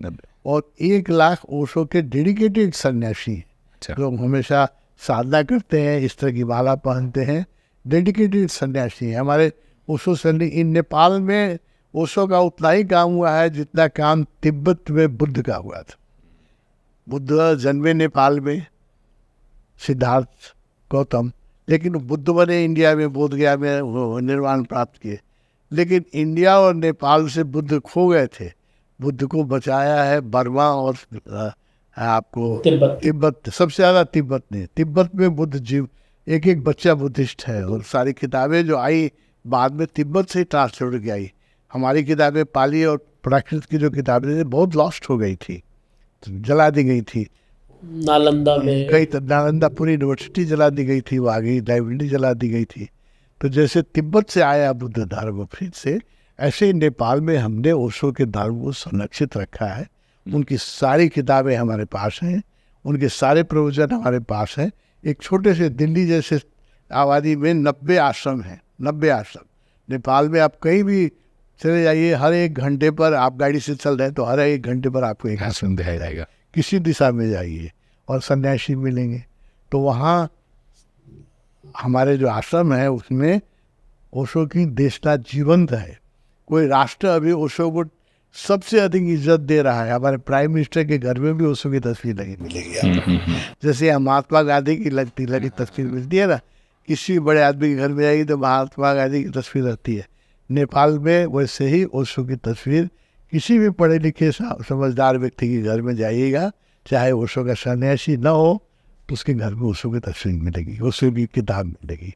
और 1 लाख ओशो के डेडिकेटेड सन्यासी हैं। अच्छा। लोग हमेशा साधना करते हैं, इस तरह की माला पहनते हैं, डेडिकेटेड सन्यासी हैं हमारे ओशो सन्यासी। इन नेपाल में ओशो का उतना ही काम हुआ है जितना काम तिब्बत में बुद्ध का हुआ था। बुद्ध जन्मे नेपाल में, सिद्धार्थ गौतम, लेकिन बुद्ध बने इंडिया में, बोध गया में निर्वाण प्राप्त किए। लेकिन इंडिया और नेपाल से बुद्ध खो गए थे। बुद्ध को बचाया है बर्मा और आपको तिब्बत, सबसे ज़्यादा तिब्बत ने। तिब्बत में बुद्ध जीव, एक बच्चा बुद्धिस्ट है। और सारी किताबें जो आई बाद में तिब्बत से ट्रांसलेट की आई। हमारी किताबें पाली और प्राकृत की जो किताबें थी बहुत लॉस्ट हो गई थी, जला दी गई थी। नालंदा में कई नालंदा पूरी यूनिवर्सिटी जला दी गई थी, वहाँ की लाइब्रेरी जला दी गई थी। तो जैसे तिब्बत से आया बुद्ध धर्म फिर से, ऐसे ही नेपाल में हमने ओशो के धर्म को संरक्षित रखा है। उनकी सारी किताबें हमारे पास हैं, उनके सारे प्रवचन हमारे पास हैं। एक छोटे से दिल्ली जैसे आबादी में 90 आश्रम हैं, 90 आश्रम। नेपाल में आप कहीं भी चले जाइए, हर 1 घंटे पर, आप गाड़ी से चल रहे हैं तो हर 1 घंटे पर आपको एक आश्रम दिखाई जाएगा। किसी दिशा में जाइए और सन्यासी मिलेंगे। तो वहाँ हमारे जो आश्रम है उसमें ओशो की देशना जीवंत है। कोई राष्ट्र अभी ओशो को सबसे अधिक इज्जत दे रहा है। हमारे प्राइम मिनिस्टर के घर में भी ओशो की तस्वीर लगी मिलेगी आपको। जैसे यहाँ महात्मा गांधी की लगी तस्वीर मिलती है ना, किसी बड़े आदमी के घर में जाएगी तो महात्मा गांधी की तस्वीर रहती है। नेपाल में वैसे ही ओशो की तस्वीर, किसी भी पढ़े लिखे समझदार व्यक्ति के घर में जाइएगा, चाहे ओशो का सन्यासी न हो, तो उसके घर में ओशो की तस्वीर मिलेगी, ओशो की किताब मिलेगी।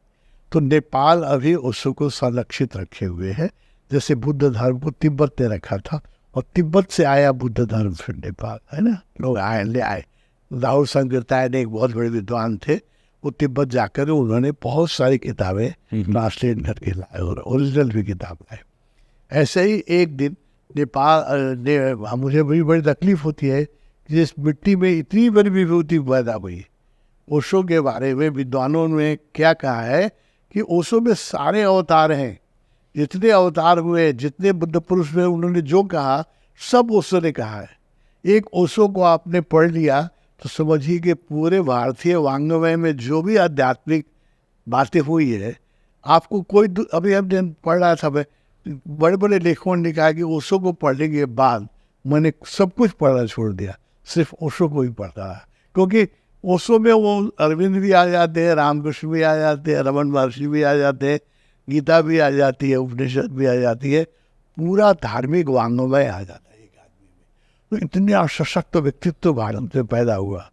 तो नेपाल अभी ओशो को संरक्षित रखे हुए है, जैसे बुद्ध धर्म को तिब्बत ने रखा था, और तिब्बत से आया बुद्ध धर्म फिर नेपाल, है ना। लोग ले आए। राहुल संकीर्ताय ने एक बहुत बड़े विद्वान थे, वो तिब्बत जाकर उन्होंने बहुत सारी किताबें ट्रांसलेट करके लाए और ओरिजिनल भी किताब लाए। ऐसे ही एक दिन नेपाल मुझे बड़ी तकलीफ होती है कि इस मिट्टी में इतनी बड़ी विभूति पैदा हुई। ओशो के बारे में विद्वानों ने क्या कहा है कि ओशो में सारे अवतार हैं, जितने अवतार हुए, जितने बुद्ध पुरुष में उन्होंने जो कहा सब ओशो ने कहा है। एक ओशो को आपने पढ़ लिया तो समझिए कि पूरे भारतीय वाङ्मय में जो भी आध्यात्मिक बातें हुई है, आपको कोई अभी हमने पढ़ रहा था, बड़े बड़े लेखकों ने कहा कि ओशो को पढ़ने के बाद मैंने सब कुछ पढ़ना छोड़ दिया, सिर्फ ओशो को ही पढ़ रहा है। क्योंकि ओशो में वो अरविंद भी आ जाते हैं, रामकृष्ण भी आ जाते हैं, रमन महर्षि भी आ जाते हैं, गीता भी आ जाती है, उपनिषद भी आ जाती है, पूरा धार्मिक वाङ्मय आ जाता है एक आदमी में। तो इतने सशक्त व्यक्तित्व भारत में पैदा हुआ।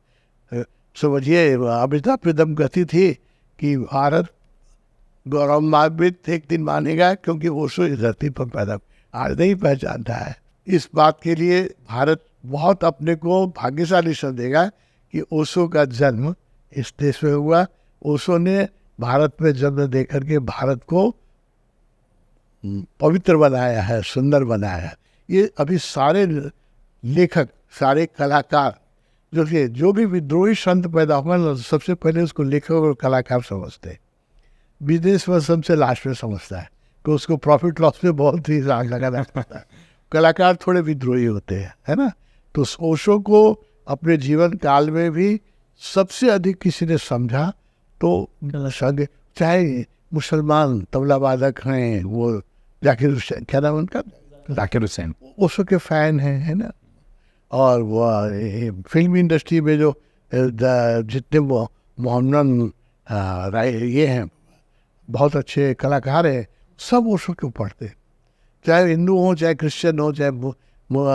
समझिए अमिताभ प्रीतम कहती थी कि भारत गौरवान्वित एक दिन मानेगा क्योंकि ओशो इस धरती पर पैदा, आज नहीं पहचानता है। इस बात के लिए भारत बहुत अपने को भाग्यशाली समझेगा कि ओशो का जन्म इस देश में हुआ। ओशो ने भारत में जन्म दे करके भारत को पवित्र बनाया है, सुंदर बनाया है। ये अभी सारे लेखक, सारे कलाकार जो भी विद्रोही संत पैदा हुआ ना, सबसे पहले उसको लेखक और कलाकार समझते हैं। बिजनेस में सबसे लास्ट में समझता है, तो उसको प्रॉफिट लॉस में बहुत ही राग लगाना पड़ता है। कलाकार थोड़े विद्रोही होते हैं, है ना। तो ओशो को अपने जीवन काल में भी सबसे अधिक किसी ने समझा तो संग, चाहे मुसलमान तबला वादक हैं, वो जाकिर हुसैन, क्या नाम उनका, जाकिर हुसैन, ओशो के फैन हैं, है ना। और वो फिल्म इंडस्ट्री में जो जितने मोहम्मद राय ये हैं, बहुत अच्छे कलाकार हैं, सब ओशो को पढ़ते हैं। चाहे हिंदू हो, चाहे क्रिश्चियन हो, चाहे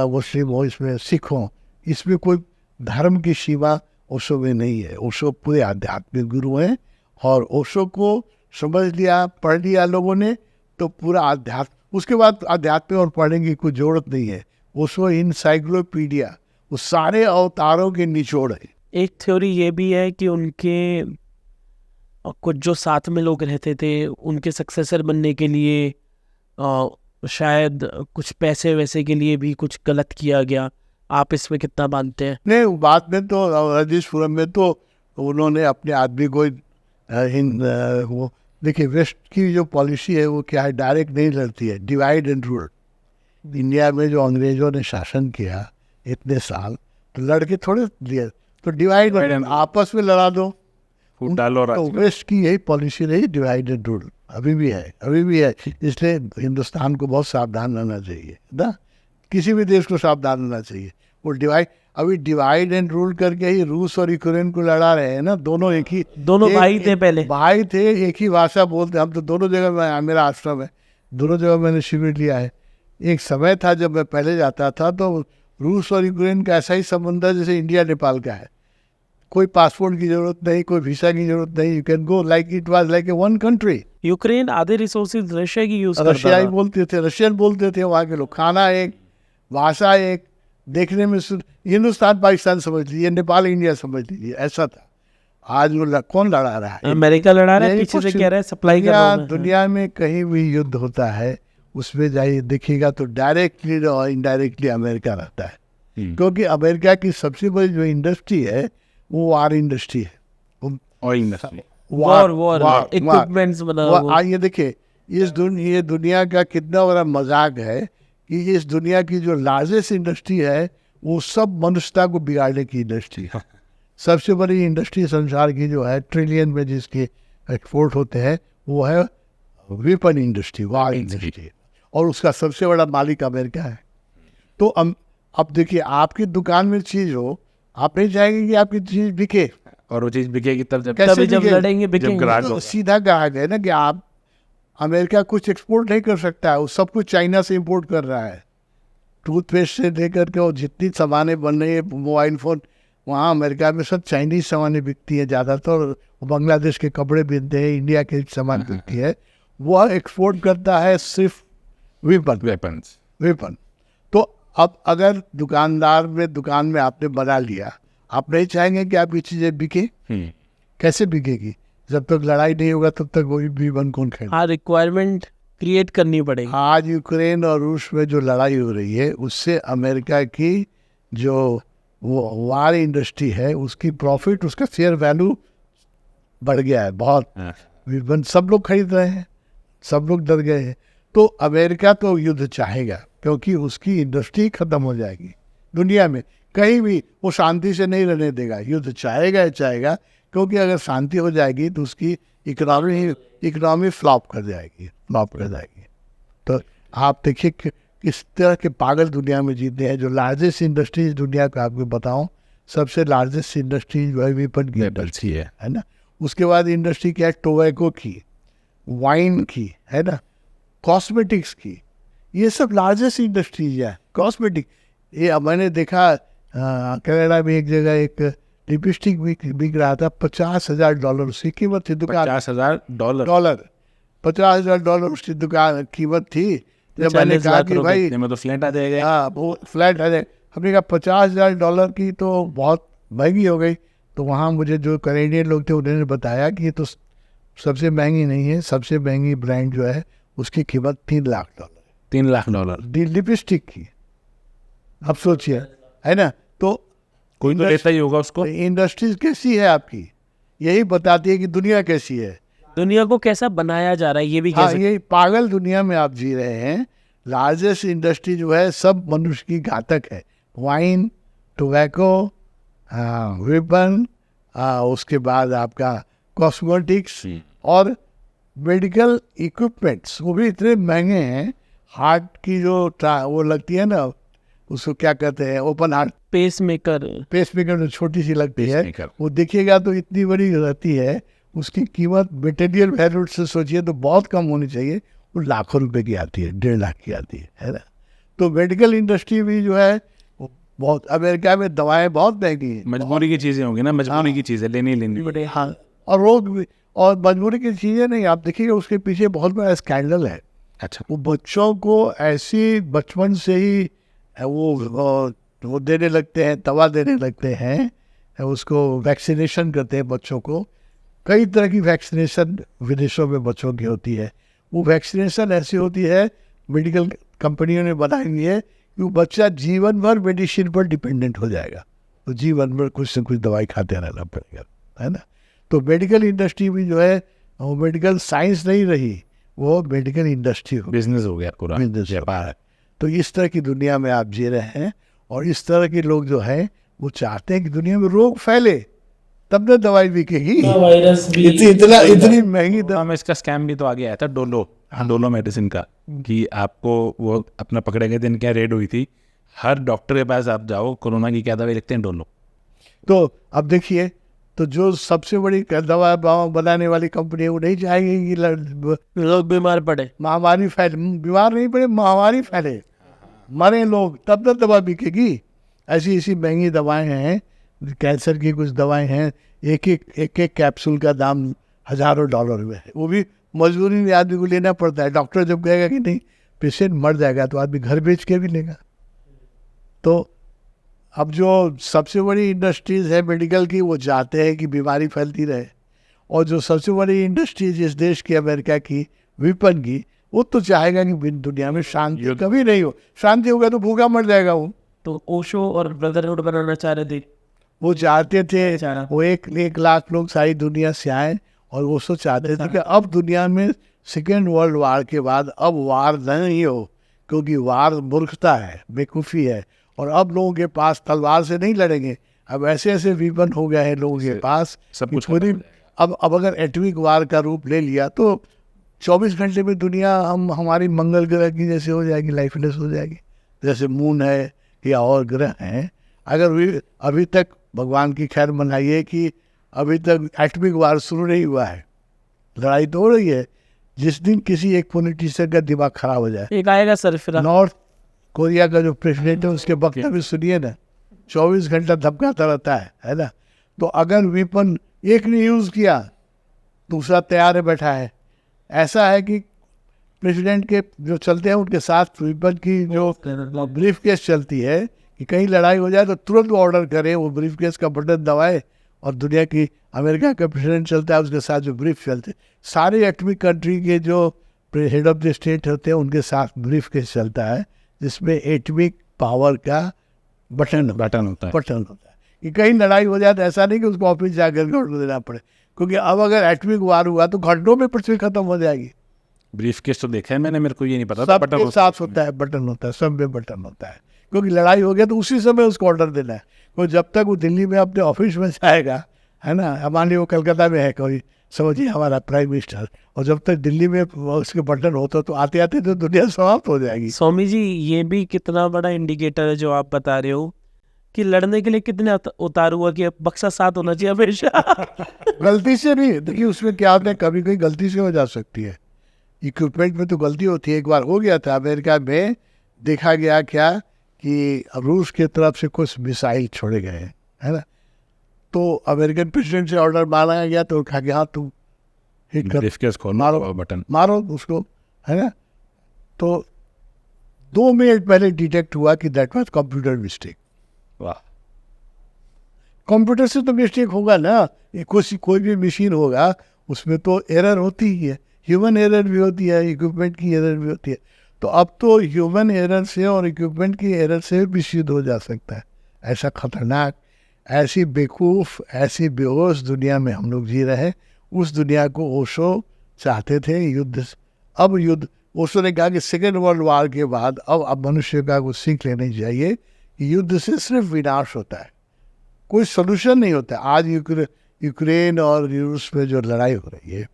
मुस्लिम हो, इसमें सिख हो, इसमें कोई धर्म की सीमा ओशो में नहीं है। ओशो पूरे आध्यात्मिक गुरु हैं, और ओशो को समझ लिया, पढ़ लिया लोगों ने, तो पूरा अध्यात्म, उसके बाद अध्यात्म और पढ़ने की कोई जरूरत नहीं है। ओशो इनसाइक्लोपीडिया, वो सारे अवतारों के निचोड़ है। एक थ्योरी ये भी है कि उनके कुछ जो साथ में लोग रहते थे, उनके सक्सेसर बनने के लिए शायद कुछ पैसे वैसे के लिए भी कुछ गलत किया गया। आप इसमें कितना मानते हैं? नहीं, बाद में तो रजनीशपुरम में तो उन्होंने अपने आदमी को वो देखिए, वेस्ट की जो पॉलिसी है वो क्या है, डायरेक्ट नहीं लड़ती है, डिवाइड एंड रूल। इंडिया में जो अंग्रेजों ने शासन किया इतने साल, तो लड़के थोड़े दिए, तो डिवाइड आपस में लड़ा दो, डालो। तो वेस्ट की यही पॉलिसी रही, डिवाइड एंड रूल, अभी भी है। इसलिए हिंदुस्तान को बहुत सावधान रहना चाहिए ना, किसी भी देश को सावधान रहना चाहिए। वो डिवाइड एंड रूल करके ही रूस और यूक्रेन को लड़ा रहे हैं ना। दोनों भाई थे, पहले भाई थे, एक ही भाषा बोलते। हम तो दोनों जगह, मेरा आश्रम है, दोनों जगह मैंने शिविर लिया है। एक समय था जब मैं पहले जाता था तो रूस और यूक्रेन का ऐसा ही संबंध है जैसे इंडिया नेपाल का है। कोई पासपोर्ट की जरूरत नहीं, कोई वीसा की जरूरत नहीं, you can go like it was like a one country. Ukraine आधे रिसोर्सेज रशिया की यूज करता था, रशियाई बोलते थे, रशियन बोलते थे वहाँ के लोग। खाना एक, भाषा एक, देखने में हिंदुस्तान पाकिस्तान समझ लीजिए, नेपाल इंडिया समझ लीजिए, ऐसा था। आज वो कौन लड़ा रहा है? अमेरिका लड़ा रहा है, पीछे से कह रहा है सप्लाई कर रहा हूं। दुनिया में कहीं भी युद्ध होता है, उसमें जाइए देखिएगा तो डायरेक्टली और इनडायरेक्टली अमेरिका रहता है। क्योंकि अमेरिका की सबसे बड़ी जो इंडस्ट्री है वो वार इंडस्ट्री है, ऑयल इंडस्ट्री, वार इक्विपमेंट्स बना। ये देखिए, ये दुनिया का कितना बड़ा मजाक है कि इस दुनिया की जो लार्जेस्ट इंडस्ट्री है वो सब मनुष्यता को बिगाड़ने की इंडस्ट्री है। सबसे बड़ी इंडस्ट्री संसार की जो है, ट्रिलियन में जिसके एक्सपोर्ट होते हैं, वो है वेपन इंडस्ट्री, वार इंडस्ट्री, और उसका सबसे बड़ा मालिक अमेरिका है। तो अब देखिए, आपकी दुकान में चीज हो, आप नहीं चाहेंगे कि आपकी चीज बिके। और वो चीज़ बिकेगी तब जब कैसे तभी जब बिके? लड़ेंगे जब बिकेंगे। ग्राहक तो होगा। सीधा कहा गया ना कि आप, अमेरिका कुछ एक्सपोर्ट नहीं कर सकता है, वो सब कुछ चाइना से इंपोर्ट कर रहा है। टूथपेस्ट से लेकर के और जितनी सामानें बन रही है, मोबाइल फ़ोन, वहाँ अमेरिका में सब चाइनीज सामानें बिकती हैं ज़्यादातर। बांग्लादेश के कपड़े बिकते हैं, इंडिया के सामान बिकती है। वह एक्सपोर्ट करता है सिर्फ वेपन्स। वेपन। तो अब अगर दुकान में आपने बना लिया, आप नहीं चाहेंगे कि आपकी चीज़ें बिके? कैसे बिकेगी? जब तक लड़ाई नहीं होगा तब तक वही वेपन कौन खरीदेगा? हाँ, रिक्वायरमेंट क्रिएट करनी पड़ेगी। आज यूक्रेन और रूस में जो लड़ाई हो रही है, उससे अमेरिका की जो वो वार इंडस्ट्री है, उसकी प्रॉफिट, उसका शेयर वैल्यू बढ़ गया है बहुत। वेपन सब लोग खरीद रहे हैं, सब लोग डर गए हैं। तो अमेरिका तो युद्ध चाहेगा, क्योंकि उसकी इंडस्ट्री खत्म हो जाएगी। दुनिया में कहीं भी वो शांति से नहीं रहने देगा, युद्ध चाहेगा, क्योंकि अगर शांति हो जाएगी तो उसकी इकोनॉमी फ्लॉप कर जाएगी। तो आप देखिए कि किस तरह के पागल दुनिया में जीते हैं। जो लार्जेस्ट इंडस्ट्रीज दुनिया को आपको बताऊं, सबसे लार्जेस्ट इंडस्ट्री जो है वेपन की इंडस्ट्री है ना। उसके बाद इंडस्ट्री क्या है? टोबैको की, वाइन की, है ना, कॉस्मेटिक्स की। ये सब लार्जेस्ट इंडस्ट्रीज है। कॉस्मेटिक, ये अब मैंने देखा कनाडा में एक जगह एक लिपस्टिक बिक रहा था $50,000 उसकी कीमत थी। दुकान $50,000 $50,000 उसकी दुकान कीमत थी। जब मैंने 40 कहा लाख कि रुपए भाई, में तो फ्लैट आ जाएगा। हाँ वो फ्लैट है, हमने कहा $50,000 की तो बहुत महंगी हो गई। तो वहाँ मुझे जो कनेडियन लोग थे उन्होंने बताया कि ये तो सबसे महंगी नहीं है, सबसे महंगी ब्रांड जो है उसकी कीमत $3 लाख $3 लाख लिपस्टिक की। अब सोचिए, है ना। तो कोई तो लेता ही होगा उसको। इंडस्ट्रीज कैसी है आपकी, यही बताती है कि दुनिया कैसी है। दुनिया को कैसा बनाया जा रहा है, ये भी हाँ, कैसे। ये पागल दुनिया में आप जी रहे हैं। लार्जेस्ट इंडस्ट्री जो है सब मनुष्य की घातक है। वाइन, टोबैको, वेपन, उसके बाद आपका कॉस्मेटिक्स और मेडिकल इक्विपमेंट्स, वो भी इतने महंगे हैं। हार्ट की जो वो लगती है ना, उसको क्या कहते हैं, ओपन हार्ट पेसमेकर। पेसमेकर जो छोटी सी लगती है, Pacemaker। वो देखिएगा तो इतनी बड़ी रहती है। उसकी कीमत मटेरियल वैल्यू से सोचिए तो बहुत कम होनी चाहिए, वो लाखों रुपए की आती है, 1.5 लाख की आती है ना। तो मेडिकल इंडस्ट्री भी जो है वो बहुत, अमेरिका में दवाएं बहुत महंगी हैं। मजबूरी की चीजें होंगी ना, मजबूरी की चीजें लेनी बड़े हाँ, और रोग भी, और मजबूरी की चीज़ें नहीं। आप देखिएगा उसके पीछे बहुत बड़ा स्कैंडल है। अच्छा। वो बच्चों को ऐसी बचपन से ही वो देने लगते हैं, दवा देने लगते हैं, उसको वैक्सीनेशन करते हैं बच्चों को। कई तरह की वैक्सीनेशन विदेशों में बच्चों की होती है। वो वैक्सीनेशन ऐसी होती है, मेडिकल कंपनियों ने बनाई हुई है कि वो बच्चा जीवन भर मेडिसिन पर डिपेंडेंट हो जाएगा। तो जीवन भर कुछ न कुछ दवाई खाते रहना पड़ेगा, है ना। तो मेडिकल इंडस्ट्री भी जो है वो मेडिकल साइंस नहीं रही, वो मेडिकल इंडस्ट्री हो, बिजनेस हो गया पूरा, बिजनेस व्यापार। तो इस तरह की दुनिया में आप जी रहे हैं। और इस तरह के लोग जो हैं वो चाहते हैं कि दुनिया में रोग फैले, तब ना दवाई बिकेगी। वायरस भी इतनी महंगी तो हमें इसका स्कैम भी तो आगे आया था, डोलो मेडिसिन का, कि आपको वो अपना पकड़े गए दिन क्या रेड हुई थी। हर डॉक्टर के पास आप जाओ, कोरोना की क्या दवाई लिखते हैं? डोलो। तो अब देखिए, तो जो सबसे बड़ी दवा बनाने वाली कंपनी है वो नहीं चाहेगी कि लोग बीमार पड़े। महामारी फैले, बीमार नहीं पड़े, महामारी फैले, मरे लोग, तब तक दवा बिकेगी। ऐसी ऐसी महंगी दवाएं हैं, कैंसर की कुछ दवाएं हैं, एक कैप्सूल का दाम हज़ारों डॉलर में है। वो भी मजबूरी में आदमी को लेना पड़ता है। डॉक्टर जब कहेगा कि नहीं पेशेंट मर जाएगा तो आदमी घर बेच के भी लेगा। तो अब जो सबसे बड़ी इंडस्ट्रीज़ है मेडिकल की, वो चाहते हैं कि बीमारी फैलती रहे। और जो सबसे बड़ी इंडस्ट्रीज इस देश की, अमेरिका की, वेपन की, वो तो चाहेगा कि दुनिया में शांति कभी नहीं हो। शांति होगा तो भूखा मर जाएगा वो। तो ओशो और ब्रदरहुड बनाना चाह रहे थे। वो चाहते थे चारा। वो 1 लाख लोग सारी दुनिया से आए, और वो सो चाहते थे कि अब दुनिया में सेकेंड वर्ल्ड वार के बाद अब वार नहीं हो, क्योंकि वार मूर्खता है, बेवकूफ़ी है। और अब लोगों के पास तलवार से नहीं लड़ेंगे, अब ऐसे ऐसे वेपन हो गए हैं लोगों के पास, सब कुछ पूरी अब अगर एटॉमिक वार का रूप ले लिया तो 24 घंटे में दुनिया हमारी मंगल ग्रह की जैसे हो जाएगी, लाइफलेस हो जाएगी। जैसे मून है या और ग्रह हैं, अगर भी अभी तक भगवान की खैर मनाइए कि अभी तक एटॉमिक वार शुरू नहीं हुआ है, लड़ाई तो हो रही है। जिस दिन किसी एक पॉलिटिशियन का दिमाग खराब हो जाए, एक आएगा सरफिरा। नॉर्थ कोरिया का जो प्रेसिडेंट है उसके वक्तव्य सुनिए ना, 24 घंटा धमकाता रहता है ना। तो अगर वेपन एक ने यूज़ किया, दूसरा तैयार है बैठा है। ऐसा है कि प्रेसिडेंट के जो चलते हैं उनके साथ वेपन की जो ब्रीफ केस चलती है कि कहीं लड़ाई हो जाए तो तुरंत वो ऑर्डर करे, वो ब्रीफ केस का बटन दबाए, और दुनिया की अमेरिका का प्रेसिडेंट चलता है उसके साथ जो ब्रीफ चलते, सारे एटॉमिक कंट्री के जो हेड ऑफ द स्टेट होते हैं उनके साथ ब्रीफ केस चलता है, जिसमें एटॉमिक पावर का बटन होता है। होता है कि कहीं लड़ाई हो जाए तो ऐसा नहीं कि उसको ऑफिस जाकर ऑर्डर देना पड़े, क्योंकि अब अगर एटॉमिक वार हुआ तो घंटों में पृथ्वी खत्म हो जाएगी। ब्रीफ केस तो देखा है मैंने, मेरे को ये नहीं पता था। सबके साथ होता है, बटन होता है, सब में बटन होता है, क्योंकि लड़ाई हो गया तो उसी समय उसको ऑर्डर देना है। तो जब तक वो दिल्ली में अपने ऑफिस में जाएगा, है ना, अब मान लीजिए वो कलकत्ता में है कोई, समझिए हमारा प्राइम मिनिस्टर, और जब तक दिल्ली में उसके बटन होता तो आते आते तो दुनिया समाप्त हो जाएगी। स्वामी जी, ये भी कितना बड़ा इंडिकेटर है जो आप बता रहे हो कि लड़ने के लिए कितने उतार हुआ कि बक्सा साथ होना चाहिए हमेशा। गलती से भी देखिए उसमें क्या होता है, कभी कभी गलती से हो जा सकती है, इक्विपमेंट में तो गलती होती है। एक बार हो गया था अमेरिका में, देखा गया क्या कि रूस की तरफ से कुछ मिसाइल छोड़े गए हैं, है ना, तो अमेरिकन प्रेसिडेंट से ऑर्डर मांगा गया तो कहा कि हाँ तुम हिट कर, ब्रीफ केस खोलो, मारो बटन मारो उसको, है ना। तो 2 मिनट पहले डिटेक्ट हुआ कि दैट वाज कंप्यूटर मिस्टेक। वाह, कंप्यूटर से तो मिस्टेक होगा ना, ये कोई भी मशीन होगा उसमें तो एरर होती ही है, ह्यूमन एरर भी होती है, इक्विपमेंट की एरर भी होती है। तो अब तो ह्यूमन एरर से और इक्विपमेंट की एरर से भी सिद्ध हो जा सकता है। ऐसा खतरनाक, ऐसी बेवकूफ़, ऐसी बेहोश दुनिया में हम लोग जी रहे हैं। उस दुनिया को ओशो चाहते थे युद्ध। अब युद्ध, ओशो ने कहा कि सेकेंड वर्ल्ड वार के बाद अब मनुष्य का कुछ सीख लेनी चाहिए कि युद्ध से सिर्फ विनाश होता है, कोई सोल्यूशन नहीं होता। आज यूक्रेन और रूस में जो लड़ाई हो रही है,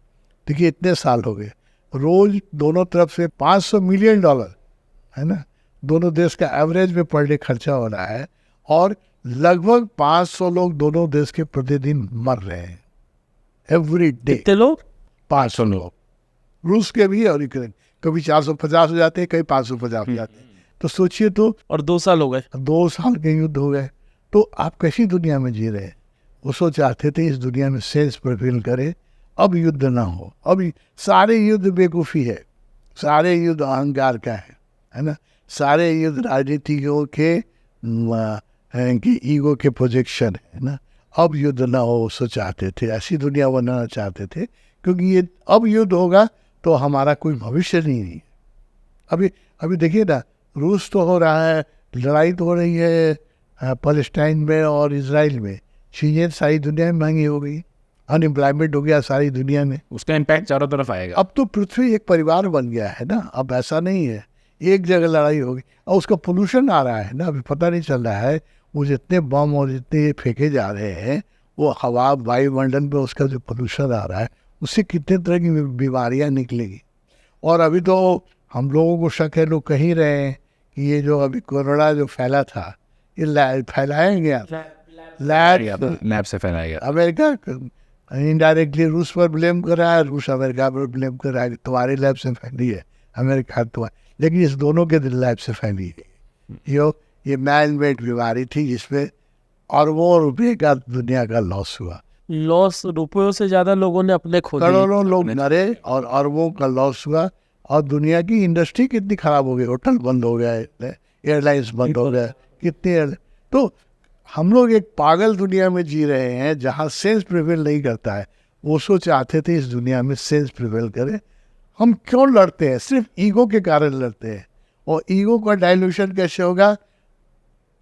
देखिए इतने साल हो गए, रोज दोनों तरफ से $500 मिलियन, है ना, दोनों देश का एवरेज में पर डे खर्चा हो रहा है, और लगभग 500 लोग दोनों देश के प्रतिदिन मर रहे हैं एवरी डे। कितने लोग? 500 लोग, रूस के भी और यूक्रेन, कभी 450 हो जाते हैं, कभी 550 हो जाते हैं। तो सोचिए तो, और 2 साल हो गए। 2 साल के युद्ध हो गए, तो आप कैसी दुनिया में जी रहे हैं। वो चाहते थे इस दुनिया में सेंस प्रिवेल करे, अब युद्ध ना हो। अब सारे युद्ध बेवकूफ़ी है, सारे युद्ध अहंकार का है ना, सारे युद्ध राजनीतियों के कि ईगो के प्रोजेक्शन है ना। अब युद्ध ना हो वो चाहते थे, ऐसी दुनिया बनाना चाहते थे, क्योंकि ये अब युद्ध होगा तो हमारा कोई भविष्य नहीं है। अभी देखिए ना, रूस तो हो रहा है, लड़ाई तो हो रही है पैलेस्टाइन में और इजराइल में, चीज़ें सारी दुनिया में महंगी हो गई, अनएम्प्लॉयमेंट हो गया सारी दुनिया में, उसका इम्पैक्ट चारों तरफ आएगा। अब तो पृथ्वी एक परिवार बन गया है ना, अब ऐसा नहीं है एक जगह लड़ाई होगी। और उसका पोल्यूशन आ रहा है ना, अभी पता नहीं चल रहा है, वो जितने बम और जितने फेंके जा रहे हैं, वो हवा वायुमंडल में उसका जो पोल्यूशन आ रहा है, उससे कितने तरह की बीमारियां निकलेगी। और अभी तो हम लोगों को शक है, लोग कह ही रहे हैं कि ये जो अभी कोरोना जो फैला था, ये फैलाया गया लैब से फैलाया गया। अमेरिका इनडायरेक्टली रूस पर ब्लेम कर रहा है, रूस अमेरिका पर ब्लेम कर रहा है, तुम्हारी लैब से फैली है, अमेरिका तुम्हारी, लेकिन इस दोनों के लैब से फैली है। ये मैन मेड बीमारी थी जिसमें अरबों रुपये का दुनिया का लॉस हुआ, लॉस रुपयों से ज्यादा लोगों ने अपने खो दिए। करोड़ों लोग मरे और अरबों का लॉस हुआ। और दुनिया की इंडस्ट्री कितनी खराब हो गई, होटल बंद हो गए, एयरलाइंस बंद हो गए, कितने। तो हम लोग एक पागल दुनिया में जी रहे हैं जहाँ सेंस प्रिवेल नहीं करता है। वो चाहते थे इस दुनिया में सेंस प्रिवेल करे। हम क्यों लड़ते हैं? सिर्फ ईगो के कारण लड़ते हैं। और ईगो का डाइल्यूशन कैसे होगा?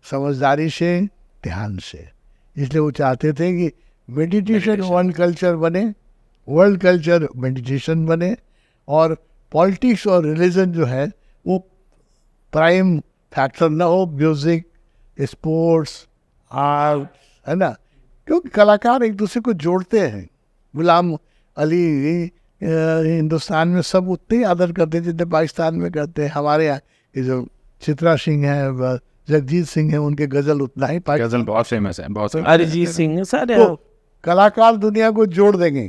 समझदारी से, ध्यान से। इसलिए वो चाहते थे कि मेडिटेशन वन कल्चर बने, वर्ल्ड कल्चर मेडिटेशन बने, और पॉलिटिक्स और रिलीजन जो है वो प्राइम फैक्टर ना हो। म्यूजिक, स्पोर्ट्स, आर्ट, है ना, क्योंकि कलाकार एक दूसरे को जोड़ते हैं। गुलाम अली हिंदुस्तान में सब उतने ही आदर करते हैं जितने पाकिस्तान में करते हैं। हमारे यहाँ ये जो चित्रा सिंह है, जगजीत सिंह है, उनके गजल उतना ही गजल बहुत फेमस है, बहुत famous। अरिजीत सिंह सारे तो कलाकार दुनिया को जोड़ देंगे,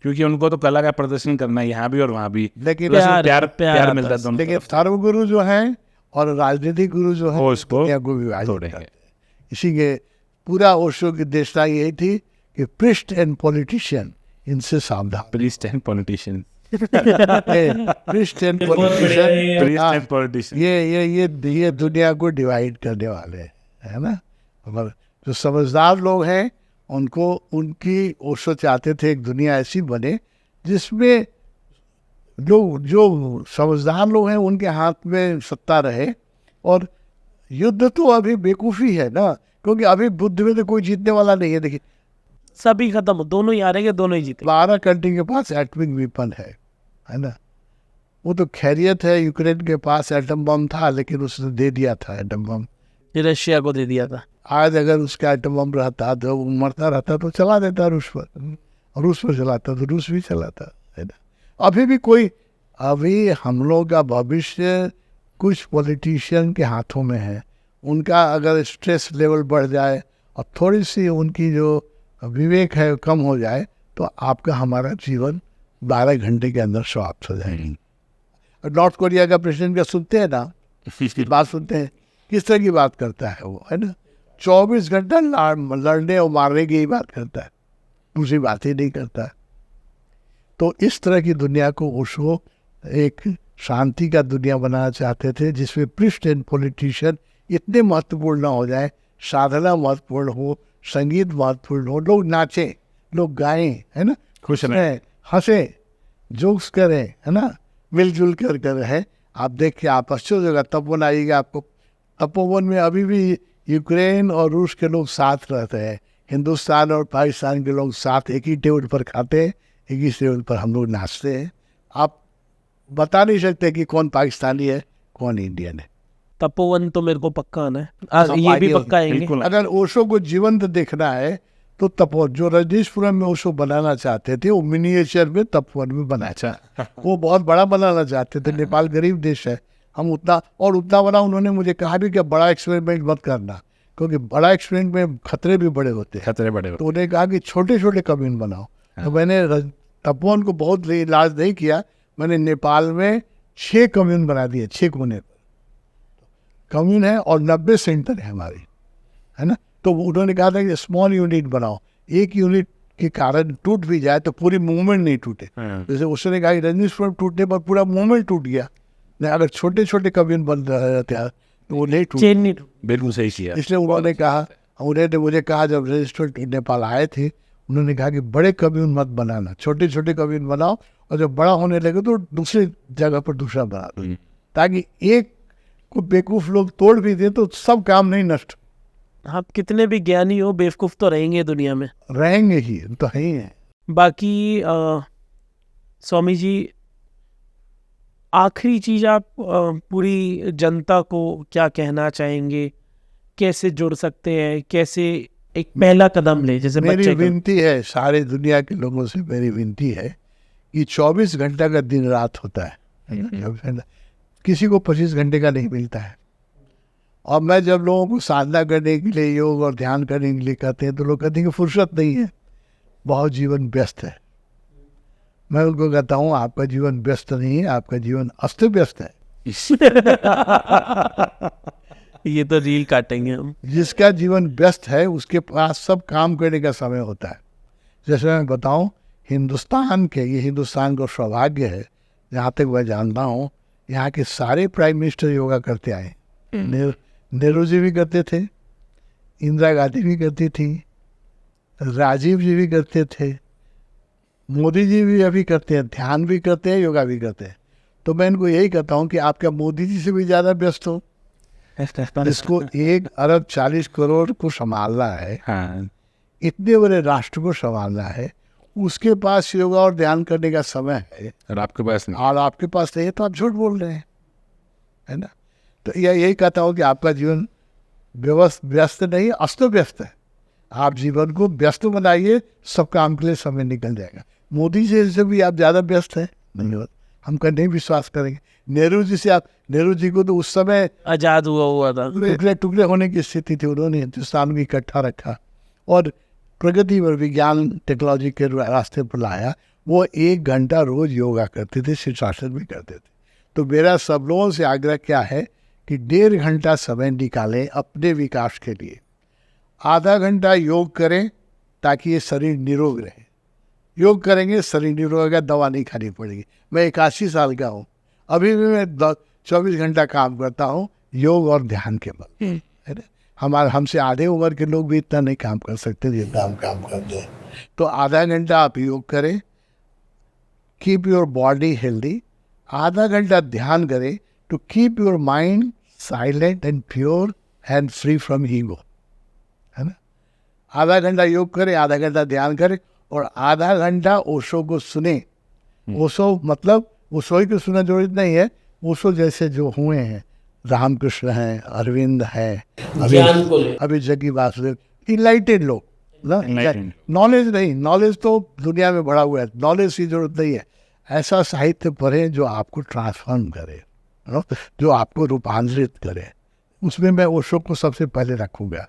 क्योंकि उनको तो कला का प्रदर्शन करना है यहाँ भी और वहाँ भी, लेकिन प्लस प्यार- प्यार प्यार प्यार आता मिलता है है। दोनों लेकिन तरफ। धर्मगुरु जो हैं और राजनीतिक गुरु जो वो हैं उसको दुनिया को विभाजित तोड़ेंगे। करते हैं। इसी के पूरा ओशो की देशना यही थी कि प्रिस्ट एंड पॉलिटिशियन इनसे सावधान। Priest and politician, priest and politician priest and politician. ये दुनिया को डिवाइड करने वाले हैं, है ना। मगर जो समझदार लोग हैं उनको, उनकी ओशो चाहते थे एक दुनिया ऐसी बने जिसमें जो समझदार लोग हैं उनके हाथ में सत्ता रहे। और युद्ध तो अभी बेवकूफ़ी है ना, क्योंकि अभी बुद्ध में तो कोई जीतने वाला नहीं है। देखिए सभी खत्म, दोनों ही हारेंगे, दोनों ही जीते। 12 कंट्री के पास एटॉमिक वेपन है ना। वो तो खैरियत है, यूक्रेन के पास एटम बम था लेकिन उसने दे दिया था एटम बम। रशिया को दे दिया था। आज अगर उसका एटम बम रहता तो वो मरता रहता तो चला देता रूस पर, और रूस पर चलाता तो रूस भी चलाता, है ना। अभी हम लोग का भविष्य कुछ पॉलिटिशियन के हाथों में है। उनका अगर स्ट्रेस लेवल बढ़ जाए और थोड़ी सी उनकी जो विवेक है कम हो जाए तो आपका हमारा जीवन 12 घंटे के अंदर समाप्त हो जाएगा। नॉर्थ कोरिया का प्रेसिडेंट का सुनते हैं ना, इसकी बात सुनते हैं, किस तरह की बात करता है वो, है ना। 24 घंटा लड़ने और मारने की ही बात करता है, दूसरी बात ही नहीं करता है। तो इस तरह की दुनिया को ओशो एक शांति का दुनिया बनाना चाहते थे जिसमें प्रिस्ट एंड पॉलिटिशियन इतने महत्वपूर्ण ना हो जाए, साधना महत्वपूर्ण हो, संगीत महत्वपूर्ण हो, लोग नाचें, लोग गाएं, है ना, खुश रहें, हंसें, जोक्स करें, है ना, मिलजुल कर रहे। आप देख के आप आश्चर्य होगा, तपोवन आइएगा आपको, तपोवन में अभी भी यूक्रेन और रूस के लोग साथ रहते हैं, हिंदुस्तान और पाकिस्तान के लोग साथ एक ही टेबल पर खाते हैं, एक ही टेबल पर हम लोग नाचते हैं। आप बता नहीं सकते कि कौन पाकिस्तानी है कौन इंडियन है। तपोवन तो मेरे को पक्का आना है, सब ये भी आगे पक्का आएंगे। बिल्कुल। अगर ओशो को जीवंत देखना है तो तपोवन, जो रजनीशपुरम में ओशो बनाना चाहते थे वो मिनिएचर में तपोवन में बनाया। अच्छा, वो बहुत बड़ा बनाना चाहते थे, नेपाल गरीब देश है, हम उतना बड़ा। उन्होंने मुझे कहा भी कि बड़ा एक्सपेरिमेंट मत करना, क्योंकि बड़ा एक्सपेरिमेंट में खतरे भी बड़े होते हैं। खतरे बड़े तो उन्हें कहा कि छोटे छोटे कम्यून बनाओ। तो मैंने तपोवन को बहुत इलाज नहीं किया, मैंने नेपाल में 6 कम्यून बना दिए, 6 कोने पर कम्यून है और 90 सेंटर है हमारी, है ना। तो उन्होंने कहा था कि स्मॉल यूनिट बनाओ, एक यूनिट के कारण टूट भी जाए तो पूरी मूवमेंट नहीं टूटे। जैसे उसने कहा कि रजनीशपुरम टूटने पर पूरा मूवमेंट टूट गया, नहीं अगर छोटे छोटे कम्यून बन रहे थे तो वो नहीं टूटे। चेन नहीं टूटी। बिल्कुल सही किया। इसलिए उन्होंने कहा, उन्होंने मुझे कहा जब रजिस्टर नेपाल आए थे, उन्होंने कहा कि बड़े कम्यून मत बनाना, छोटे छोटे कम्यून बनाओ, और जब बड़ा होने लगे तो दूसरी जगह पर दूसरा बना दो, ताकि एक को बेवकूफ़ लोग तोड़ भी दे तो सब काम नहीं नष्ट आप कितने भी ज्ञानी हो, बेवकूफ़ तो रहेंगे दुनिया में। रहेंगे ही, तो है ही है। बाकी स्वामी जी, आखिरी चीज़ आप पूरी जनता को क्या कहना चाहेंगे, कैसे जुड़ सकते हैं, कैसे एक पहला कदम ले, जैसे मेरी बच्चे का? विनती है, सारे दुनिया के लोगों से मेरी विनती है कि 24 घंटा का दिन रात होता है, 24 घंटा, किसी को 25 घंटे का नहीं मिलता है। और मैं जब लोगों को साधना करने के लिए, योग और ध्यान करने के लिए कहते हैं तो लोग कहते हैं कि फुर्सत नहीं है, बहुत जीवन व्यस्त है। मैं उनको कहता हूँ आपका जीवन व्यस्त नहीं है, आपका जीवन अस्त व्यस्त है। ये तो रील काटेंगे हम। जिसका जीवन व्यस्त है उसके पास सब काम करने का समय होता है। जैसे मैं बताऊं, हिंदुस्तान का सौभाग्य है, जहाँ तक मैं जानता हूँ यहाँ के सारे प्राइम मिनिस्टर योगा करते आए। नेहरू जी भी करते थे, इंदिरा गांधी भी करती थी, राजीव जी भी करते थे, मोदी जी भी अभी करते हैं, ध्यान भी करते हैं, योगा भी करते हैं। तो मैं इनको यही कहता हूँ कि आप क्या मोदी जी से भी ज़्यादा व्यस्त हो? इसको 1 अरब 40 करोड़ को संभालना है, हाँ, इतने बड़े राष्ट्र को संभालना है, उसके पास योगा और ध्यान करने का समय है और आपके पास नहीं। और आपके पास नहीं है, तो आप झूठ बोल रहे हैं, है ना। तो यही कहता हूँ कि आपका जीवन व्यस्त नहीं, अस्त व्यस्त है। आप जीवन को व्यस्त बनाइए, सब काम के लिए समय निकल जाएगा। मोदी जी से भी आप ज़्यादा व्यस्त हैं, नहीं होता, हम नहीं विश्वास करेंगे। नेहरू जी से आप, नेहरू जी को तो उस समय आजाद हुआ था। टुकड़े टुकड़े होने की स्थिति थी, उन्होंने हिंदुस्तान को इकट्ठा रखा और प्रगति और विज्ञान टेक्नोलॉजी के रास्ते पर लाया। वो 1 घंटा रोज योगा करते थे, शीर्षासन भी करते थे। तो मेरा सब लोगों से आग्रह क्या है कि 1.5 घंटा समय निकालें अपने विकास के लिए। आधा घंटा योग करें ताकि ये शरीर निरोग रहे। योग करेंगे शरीर निरोग होगा, दवा नहीं खानी पड़ेगी। मैं 81 साल का हूँ, अभी भी मैं 24 घंटा काम करता हूँ योग और ध्यान के बल, है ना। हमसे आधे उम्र के लोग भी इतना नहीं काम कर सकते जितना हम काम करते हैं। तो आधा घंटा आप योग करें, कीप योर बॉडी हेल्दी। आधा घंटा ध्यान करें to keep your mind silent and pure and free from ego, है ना। आधा घंटा योग करें, आधा घंटा ध्यान करें और आधा घंटा ओशो को सुने। ओशो मतलब ओशो को सुनना जरूरत नहीं है, ओशो जैसे जो हुए हैं, रामकृष्ण हैं, अरविंद हैं, अभी जग्गी वासुदेव, इनलाइटेड लोग ना। नॉलेज नहीं, नॉलेज तो दुनिया में बढ़ा हुआ है, नॉलेज की जरूरत नहीं है। ऐसा साहित्य पढ़ें जो आपको ट्रांसफॉर्म करे, जो आपको रूपांतरित करे। उसमें मैं ओशो को सबसे पहले रखूँगा।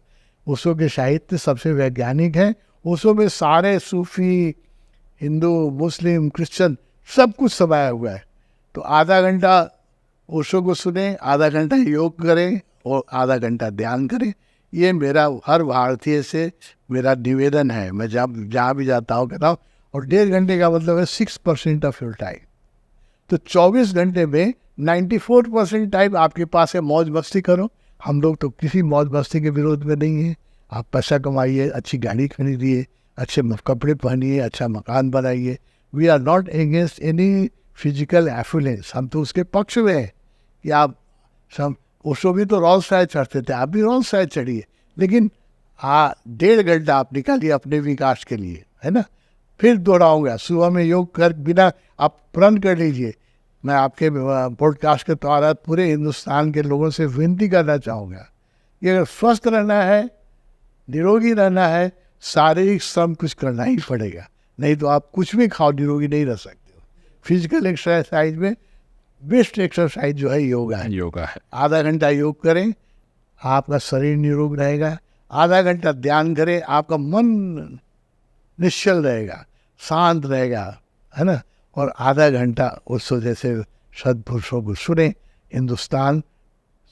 ओशो के साहित्य सबसे वैज्ञानिक हैं। ओशो में सारे सूफी, हिंदू, मुस्लिम, क्रिश्चियन सब कुछ समाया हुआ है। तो आधा घंटा ओशो को सुने, आधा घंटा योग करें और आधा घंटा ध्यान करें। ये मेरा हर भारतीय से मेरा निवेदन है। मैं जहाँ भी जाता हूँ कहता हूँ। और 1.5 घंटे का मतलब है 6% ऑफ योर टाइम। तो 24 घंटे में 94% टाइम आपके पास है मौज मस्ती करो। हम लोग तो किसी मौज मस्ती के विरोध में नहीं है। आप पैसा कमाइए, अच्छी गाड़ी खरीदिए, अच्छे कपड़े पहनिए, अच्छा मकान बनाइए। We are not against any physical affluence. हम तो उसके पक्ष में हैं कि आप सब, ओशो भी तो रोल्स रॉयस चढ़ते थे, आप भी रोल्स रॉयस चढ़िए, लेकिन 1.5 घंटा आप निकालिए अपने विकास के लिए, है ना। फिर दोहराऊंगा, सुबह में योग कर बिना आप प्रण कर लीजिए। मैं आपके पॉडकास्ट के द्वारा पूरे हिंदुस्तान के लोगों से विनती करना चाहूँगा कि अगर स्वस्थ रहना है, निरोगी रहना है, शारीरिक श्रम कुछ करना ही पड़ेगा। नहीं तो आप कुछ भी खाओ, निरोगी नहीं रह सकते हो। फिजिकल एक्सरसाइज में बेस्ट एक्सरसाइज जो है योगा है। आधा घंटा योग करें, आपका शरीर निरोग रहेगा। आधा घंटा ध्यान करें, आपका मन निश्चल रहेगा, शांत रहेगा, है ना। और आधा घंटा उसको जैसे सदपुरुषों को सुने, हिंदुस्तान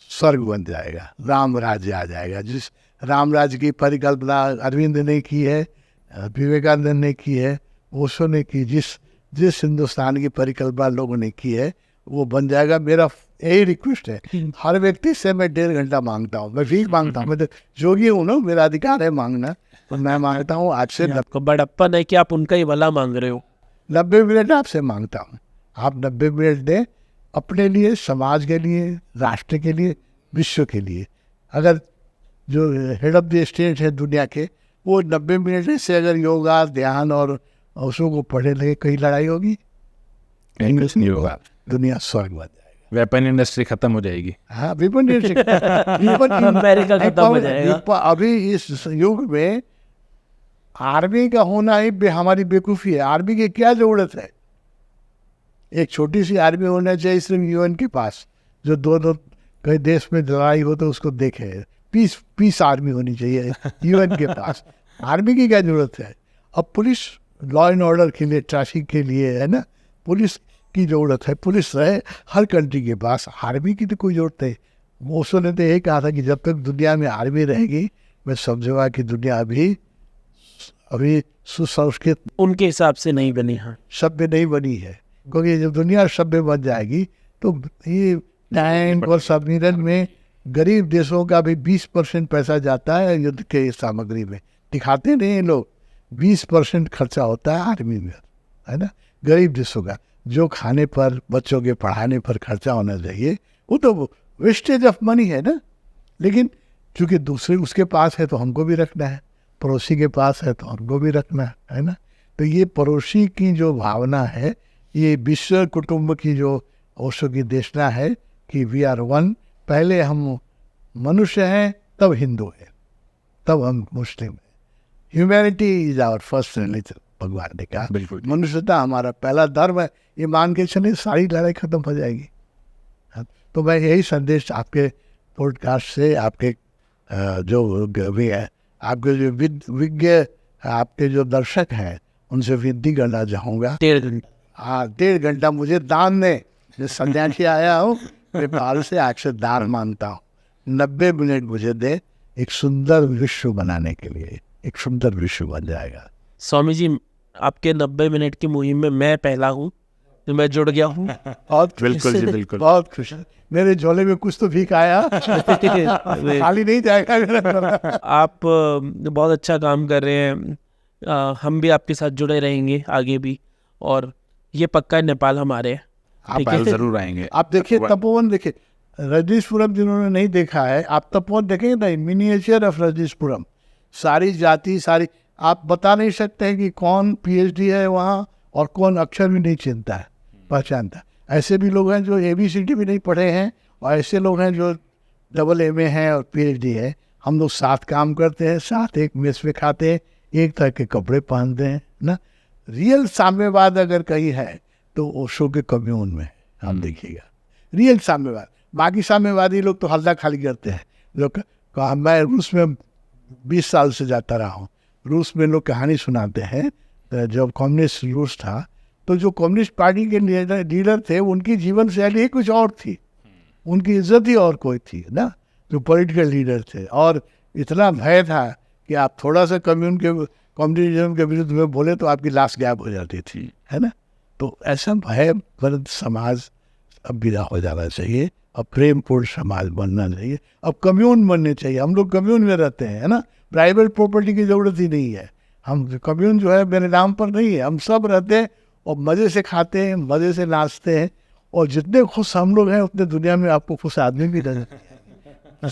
स्वर्ग बन जाएगा, राम राज्य आ जाएगा। जिस राम राज्य की परिकल्पना अरविंद ने की है, विवेकानंद ने की है, ओशो ने की, जिस हिंदुस्तान की परिकल्पना लोगों ने की है वो बन जाएगा। मेरा यही रिक्वेस्ट है, हर व्यक्ति से मैं 1.5 घंटा मांगता हूँ। मैं भीख मांगता हूँ, मैं तो जोगी हूँ ना, मेरा अधिकार है मांगना। तो मैं मांगता हूँ आज से आपको बड़प्पन है कि आप उनका ही भला मांग रहे हो। 90 मिनट आपसे मांगता हूँ। आप 90 मिनट दें अपने लिए, समाज के लिए, राष्ट्र के लिए, विश्व के लिए। अगर जो हेड ऑफ द स्टेट है दुनिया के, वो 90 मिनट से अगर योगा, ध्यान और ओशो को पढ़े लगे, कहीं लड़ाई होगी? कहीं कुछ नहीं होगा, दुनिया स्वर्ग बन जाएगा। वेपन इंडस्ट्री खत्म हो जाएगी। हाँ, वेपन अमेरिका खत्म हो जाएगा। अभी इस युग में आर्मी का होना ही हमारी बेवकूफ़ी है। आर्मी की क्या जरूरत है? एक छोटी सी आर्मी होना चाहिए सिर्फ यूएन के पास, जो दो कई देश में लड़ाई हो तो उसको देखे। पीस आर्मी होनी चाहिए यूएन के पास। आर्मी की क्या जरूरत है? अब पुलिस लॉ एंड ऑर्डर के लिए, ट्रैफिक के लिए, है ना, पुलिस की ज़रूरत है। पुलिस रहे हर कंट्री के पास, आर्मी की तो कोई ज़रूरत नहीं। ओशो ने तो यही कहा था कि जब तक दुनिया में आर्मी रहेगी, मैं समझूंगा कि दुनिया अभी सुसंस्कृत उनके हिसाब से नहीं बनी। हाँ, सभ्य नहीं बनी है। क्योंकि जब दुनिया सभ्य बन जाएगी तो ये टैंक और सबमरीन में गरीब देशों का भी 20% पैसा जाता है युद्ध के सामग्री में। दिखाते नहीं हैं लोग, 20% खर्चा होता है आर्मी में, है ना, गरीब देशों का। जो खाने पर, बच्चों के पढ़ाने पर खर्चा होना चाहिए, वो तो वेस्टेज ऑफ मनी है ना। लेकिन चूँकि दूसरे उसके पास है तो हमको भी रखना है, पड़ोसी के पास है तो हमको भी रखना है ना। तो ये पड़ोसी की जो भावना है, ये विश्व कुटुंब की जो ओशो की देशना है कि वी आर वन। पहले हम मनुष्य हैं, तब हिंदू हैं, तब हम मुस्लिम हैं। Humanity is our first religion, भगवान ने कहा। बिल्कुल। मनुष्यता हमारा पहला धर्म है। ये मान के चले, सारी लड़ाई खत्म हो जाएगी। तो मैं यही संदेश आपके पॉडकास्ट से, आपके जो भी है, आपके जो विज्ञ आपके जो दर्शक हैं, उनसे विनती करना चाहूँगा, 1.5 घंटा। हाँ 1.5 घंटा मुझे दान दें। जो सन्यासी आया हूँ, मैं बाल से आपसे दान मांगता हूँ। 90 मिनट मुझे दे, एक सुंदर विश्व बनाने के लिए। एक सुंदर विश्व बन जाएगा। स्वामी जी, आपके 90 मिनट की मुहिम में मैं पहला हूँ, तो मैं जुड़ गया हूँ। बहुत बिल्कुल जी, बिल्कुल। बहुत खुश है। मेरे झोले में कुछ तो भीख आया, खाली नहीं जाएगा मेरा। आप बहुत अच्छा काम कर रहे हैं। हम भी आपके साथ जुड़े रहेंगे आगे भी, और ये पक्का है, नेपाल हमारे है। आप ठीक है? जरूर आएंगे। आप देखिए तपोवन, देखिए रजनीशपुरम, जिन्होंने नहीं देखा है, आप तपोवन देखेंगे ना, मिनिएचर ऑफ रजनीशपुरम। सारी जाति, सारी, आप बता नहीं सकते हैं कि कौन पीएचडी है वहाँ और कौन अक्षर भी नहीं चिनता है, पहचानता। ऐसे भी लोग हैं जो ABCD भी नहीं पढ़े हैं, और ऐसे लोग हैं जो AA हैं और PhD है। हम लोग साथ काम करते हैं, साथ एक मेस में खाते हैं, एक तरह के कपड़े पहनते हैं ना। रियल साम्यवाद अगर कहीं है तो ओशो के कम्यून में हम देखिएगा रियल साम्यवाद। बाकी साम्यवादी लोग तो हल्ला खाली करते हैं। लोग, मैं रूस में 20 साल से जाता रहा हूँ। रूस में लोग कहानी सुनाते हैं, जब कम्युनिस्ट रूस था, तो जो कम्युनिस्ट पार्टी के लीडर थे, उनकी जीवन शैली कुछ और थी, उनकी इज्जत ही और कोई थी ना, जो पॉलिटिकल लीडर थे। और इतना भय था कि आप थोड़ा सा कम्युनिज्म के विरुद्ध में बोले तो आपकी लाश गायब हो जाती थी, है ना। तो ऐसा भय पर समाज अब विदा हो जाना चाहिए, अब प्रेमपूर्ण समाज बनना चाहिए, अब कम्यून बनने चाहिए। हम लोग कम्यून में रहते हैं, है ना, प्राइवेट प्रॉपर्टी की ज़रूरत ही नहीं है। हम कम्यून जो है मेरे नाम पर नहीं है, हम सब रहते हैं और मज़े से खाते हैं, मज़े से नाचते हैं, और जितने खुश हम लोग हैं उतने दुनिया में आपको खुश आदमी भी रहते हैं।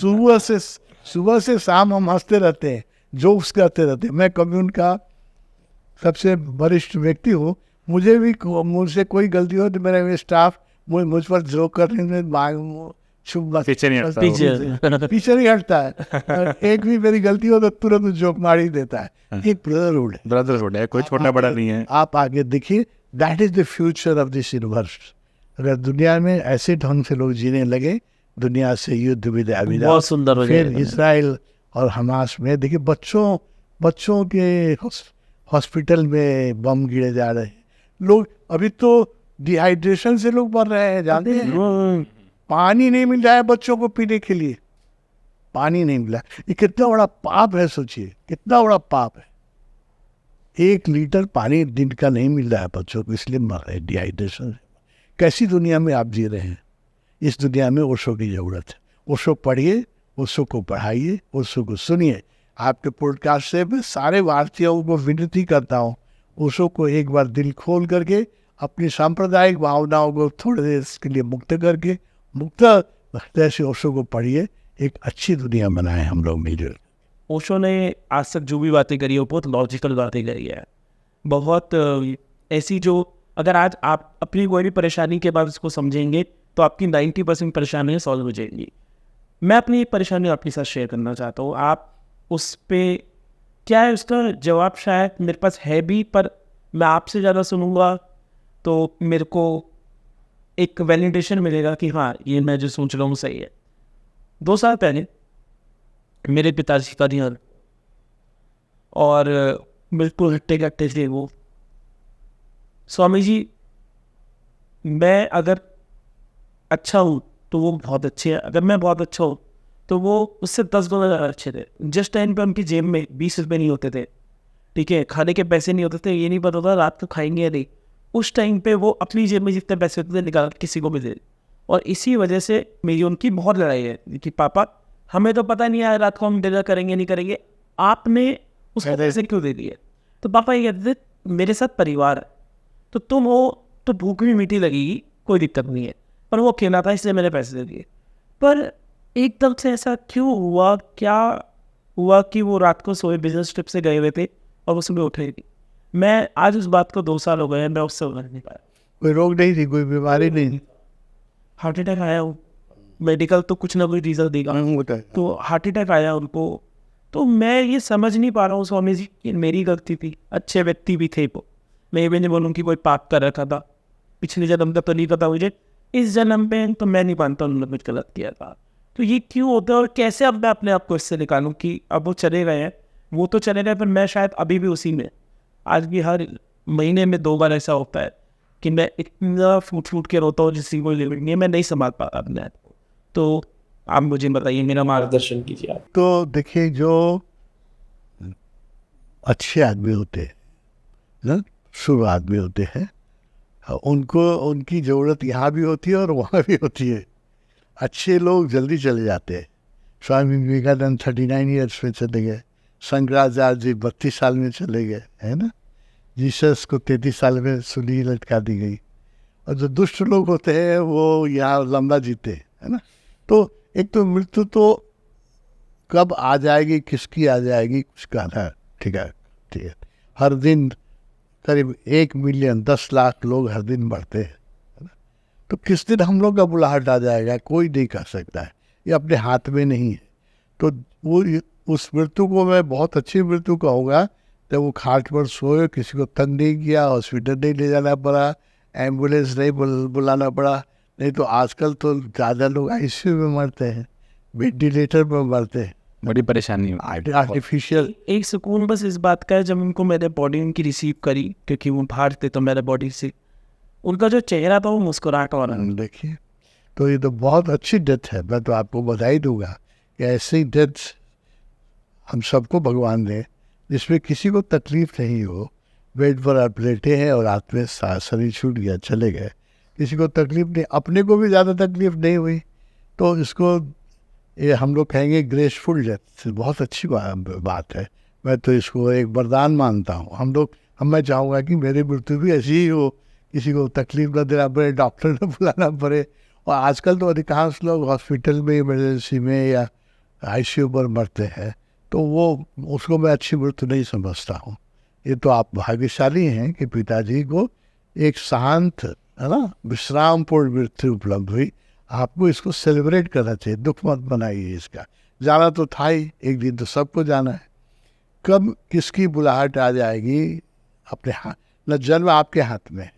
सुबह से शाम हम हंसते रहते हैं, जोक्स करते रहते हैं। मैं कम्यून का सबसे वरिष्ठ व्यक्ति हूँ। मुझसे कोई गलती हो तो मेरा स्टाफ मुझ पर जोक करने में पीछे नहीं हटता, पीछे नहीं हटता है। एक भी मेरी गलती हो तो तुरंत जोक मार ही देता है। एक ब्रदरहुड है, कोई छोटा बड़ा नहीं है। आप आगे देखिए, that is the future of this universe. अगर दुनिया में ऐसे ढंग से लोग जीने लगे, दुनिया से युद्ध विदा बहुत सुंदर हो फिर जाएगा। इसराइल और हमास में देखिए, बच्चों के हॉस्पिटल में बम गिरे जा रहे हैं। लोग अभी तो डिहाइड्रेशन से लोग मर रहे हैं, जानते हैं। पानी नहीं मिल रहा है बच्चों को पीने के लिए, पानी नहीं मिला। ये कितना बड़ा पाप है, सोचिए कितना बड़ा पाप है। 1 लीटर पानी दिन का नहीं मिल रहा है बच्चों को, इसलिए मर रहे हैं डिहाइड्रेशन से। कैसी दुनिया में आप जी रहे हैं? इस दुनिया में ओशो की ज़रूरत है। ओशो पढ़िए, ओशो को पढ़ाइए, ओशो को सुनिए। आपके पॉडकास्ट से मैं सारे भारतीयों को विनती करता हूँ, ओशो को एक बार दिल खोल करके अपनी सांप्रदायिक भावनाओं को थोड़ी देर के लिए मुक्त हृदय से ओशो को पढ़िए। एक अच्छी दुनिया बनाए हम लोग मिलजुल। ओशो ने आज तक जो भी बातें करी है वो बहुत लॉजिकल बातें करी है, बहुत ऐसी जो, अगर आज आप अपनी कोई भी परेशानी के बाद उसको समझेंगे तो आपकी 90% परेशानियाँ सॉल्व हो जाएंगी। मैं अपनी एक परेशानी आपके साथ शेयर करना चाहता हूँ। आप उस पर क्या है, उसका जवाब शायद मेरे पास है भी, पर मैं आपसे ज़्यादा सुनूंगा तो मेरे को एक वैलिडेशन मिलेगा कि हाँ, ये मैं जो सोच रहा हूँ सही है। 2 साल पहले मेरे पिताजी का निधन, और बिल्कुल हट्टे कट्टे थे वो। स्वामी जी, मैं अगर अच्छा हूँ तो वो बहुत अच्छे हैं, अगर मैं बहुत अच्छा हूँ तो वो उससे 10 गुना ज़्यादा अच्छे थे। जिस टाइम पे उनकी जेब में 20 रुपये नहीं होते थे, ठीक है, खाने के पैसे नहीं होते थे, ये नहीं पता था रात को खाएंगे या नहीं, उस टाइम पे वो अपनी जेब में जितने पैसे होते थे निकाल किसी को भी दे। और इसी वजह से मेरी उनकी बहुत लड़ाई है कि पापा, हमें तो पता नहीं है रात को हम डिनर करेंगे नहीं करेंगे, आपने उसको पैसे क्यों दे दिए? तो पापा ये कहते थे, मेरे साथ परिवार है तो तुम हो तो भूख भी मीठी लगेगी, कोई दिक्कत नहीं है, पर वो अकेला था इसलिए मैंने पैसे दे दिए। पर एकदम से ऐसा क्यों हुआ, क्या हुआ कि वो रात को सोए बिजनेस ट्रिप से गए हुए थे और वो सुबह उठे थी? मैं आज उस बात को 2 साल हो गए हैं, मैं उससे उभर नहीं पाया। कोई रोग नहीं थी, कोई बीमारी नहीं थी। हार्ट अटैक आया हूँ, मेडिकल तो कुछ ना कुछ रीज़न देगा, तो हार्ट अटैक आया उनको। तो मैं ये समझ नहीं पा रहा हूँ स्वामी जी कि मेरी गलती थी। अच्छे व्यक्ति भी थे वो, मैं ये भी नहीं बोलूँ कि कोई पाप कर रखा था, पिछले जन्म तक तो नहीं पता मुझे, इस जन्म में तो मैं नहीं मानता उन्होंने कुछ गलत किया था। तो ये क्यों होता है और कैसे अब मैं अपने आप को इससे निकालूं कि अब वो चले गए हैं, वो तो चले गए पर मैं शायद अभी भी उसी में। आज भी हर महीने में 2 बार ऐसा होता है कि मैं इतना फूट के रोता हूँ जिसकी कोई लिमिट नहीं है, मैं नहीं संभाल पाता अपने आप को। तो आप मुझे बताइए, मेरा मार्गदर्शन कीजिए आप। तो देखिए, जो अच्छे आदमी होते हैं ना, शुभ आदमी होते हैं, उनको उनकी ज़रूरत यहाँ भी होती है और वहाँ भी होती है। अच्छे लोग जल्दी चले जाते हैं। स्वामी विवेकानंद 39 ईयर्स में चले गए, शंकराचार्य जी 32 साल में चले गए, है ना। जीसस को 33 साल में सूली लटका दी गई। और जो दुष्ट लोग होते हैं वो यहाँ लंबा जीते हैं, है ना। तो एक तो मृत्यु तो कब आ जाएगी, किसकी आ जाएगी, कुछ कहना, ठीक है। हर दिन करीब 1 मिलियन 10 लाख लोग हर दिन मरते हैं, है ना। तो किस दिन हम लोग का बुलाहट आ जाएगा, कोई नहीं कह सकता है, ये अपने हाथ में नहीं है। तो वो उस मृत्यु को मैं बहुत अच्छी मृत्यु कहूँगा जब वो खाट पर सोए, किसी को तंग नहीं किया, हॉस्पिटल नहीं ले जाना पड़ा, एम्बुलेंस नहीं बुलाना पड़ा। नहीं तो आजकल तो ज़्यादा लोग आईसीयू में मरते हैं, वेंटिलेटर पर मरते हैं, बड़ी परेशानी हो। आर्टिफिशियल। एक सुकून बस इस बात का है जब उनको मैंने बॉडी उनकी रिसीव करी, क्योंकि वो बाहर थे तो मेरे बॉडी से उनका जो चेहरा था वो मुस्कुराहट हो रहा। देखिए, तो ये तो बहुत अच्छी डेथ है। मैं तो आपको बधाई दूंगा कि ऐसी डेथ हम सबको भगवान दे जिसमें किसी को तकलीफ नहीं हो। बेड पर आप लेटे हैं और रात में शरीर छूट गया, चले गए, किसी को तकलीफ नहीं, अपने को भी ज़्यादा तकलीफ नहीं हुई। तो इसको ये हम लोग कहेंगे ग्रेसफुल डेथ, बहुत अच्छी बात है। मैं तो इसको एक वरदान मानता हूँ। मैं चाहूँगा कि मेरी मृत्यु भी ऐसी ही हो, किसी को तकलीफ न देना पड़े, डॉक्टर न बुलाना पड़े। और आजकल तो अधिकांश लोग हॉस्पिटल में, इमरजेंसी में या आईसीयू पर मरते हैं, तो वो उसको मैं अच्छी मृत्यु नहीं समझता हूँ। ये तो आप भाग्यशाली हैं कि पिताजी को एक शांत, है ना, विश्रामपूर्ण मृत्यु उपलब्ध हुई। आपको इसको सेलिब्रेट करना चाहिए, दुख मत बनाइए इसका। जाना तो था ही, एक दिन तो सबको जाना है। कब किसकी बुलाहट आ जाएगी अपने हाथ, न जन्म आपके हाथ में,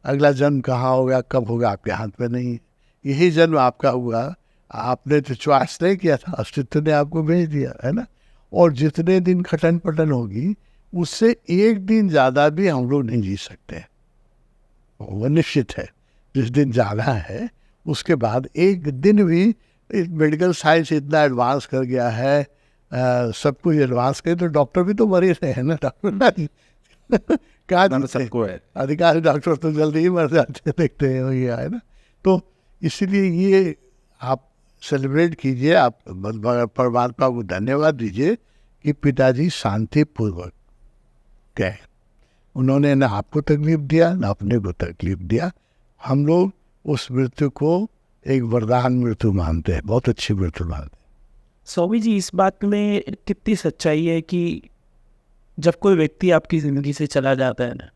अगला जन्म कहाँ होगा कब होगा आपके हाथ में नहीं। यही जन्म आपका हुआ, आपने तो चॉइस नहीं किया था, अस्तित्व ने आपको भेज दिया, है ना। और जितने दिन खटन पटन होगी उससे एक दिन ज़्यादा भी हम लोग नहीं जी सकते, वो निश्चित है। जिस दिन जाना है उसके बाद एक दिन भी, मेडिकल साइंस इतना एडवांस कर गया है, सब कुछ एडवांस करे, तो डॉक्टर भी तो मर ही रहे हैं ना। डॉक्टर कहाँ सबको है, अधिकारी डॉक्टर तो जल्दी ही मर जाते देखते हैं, ये है ना। तो इसीलिए ये आप सेलिब्रेट कीजिए, आप परमात्मा को धन्यवाद दीजिए कि पिताजी शांतिपूर्वक गए। उन्होंने ना आपको तकलीफ दिया ना अपने को तकलीफ दिया। हम लोग उस मृत्यु को एक वरदान मृत्यु मानते हैं, बहुत अच्छी मृत्यु मानते हैं। स्वामी जी, इस बात में कितनी सच्चाई है कि जब कोई व्यक्ति आपकी ज़िंदगी से चला जाता है ना,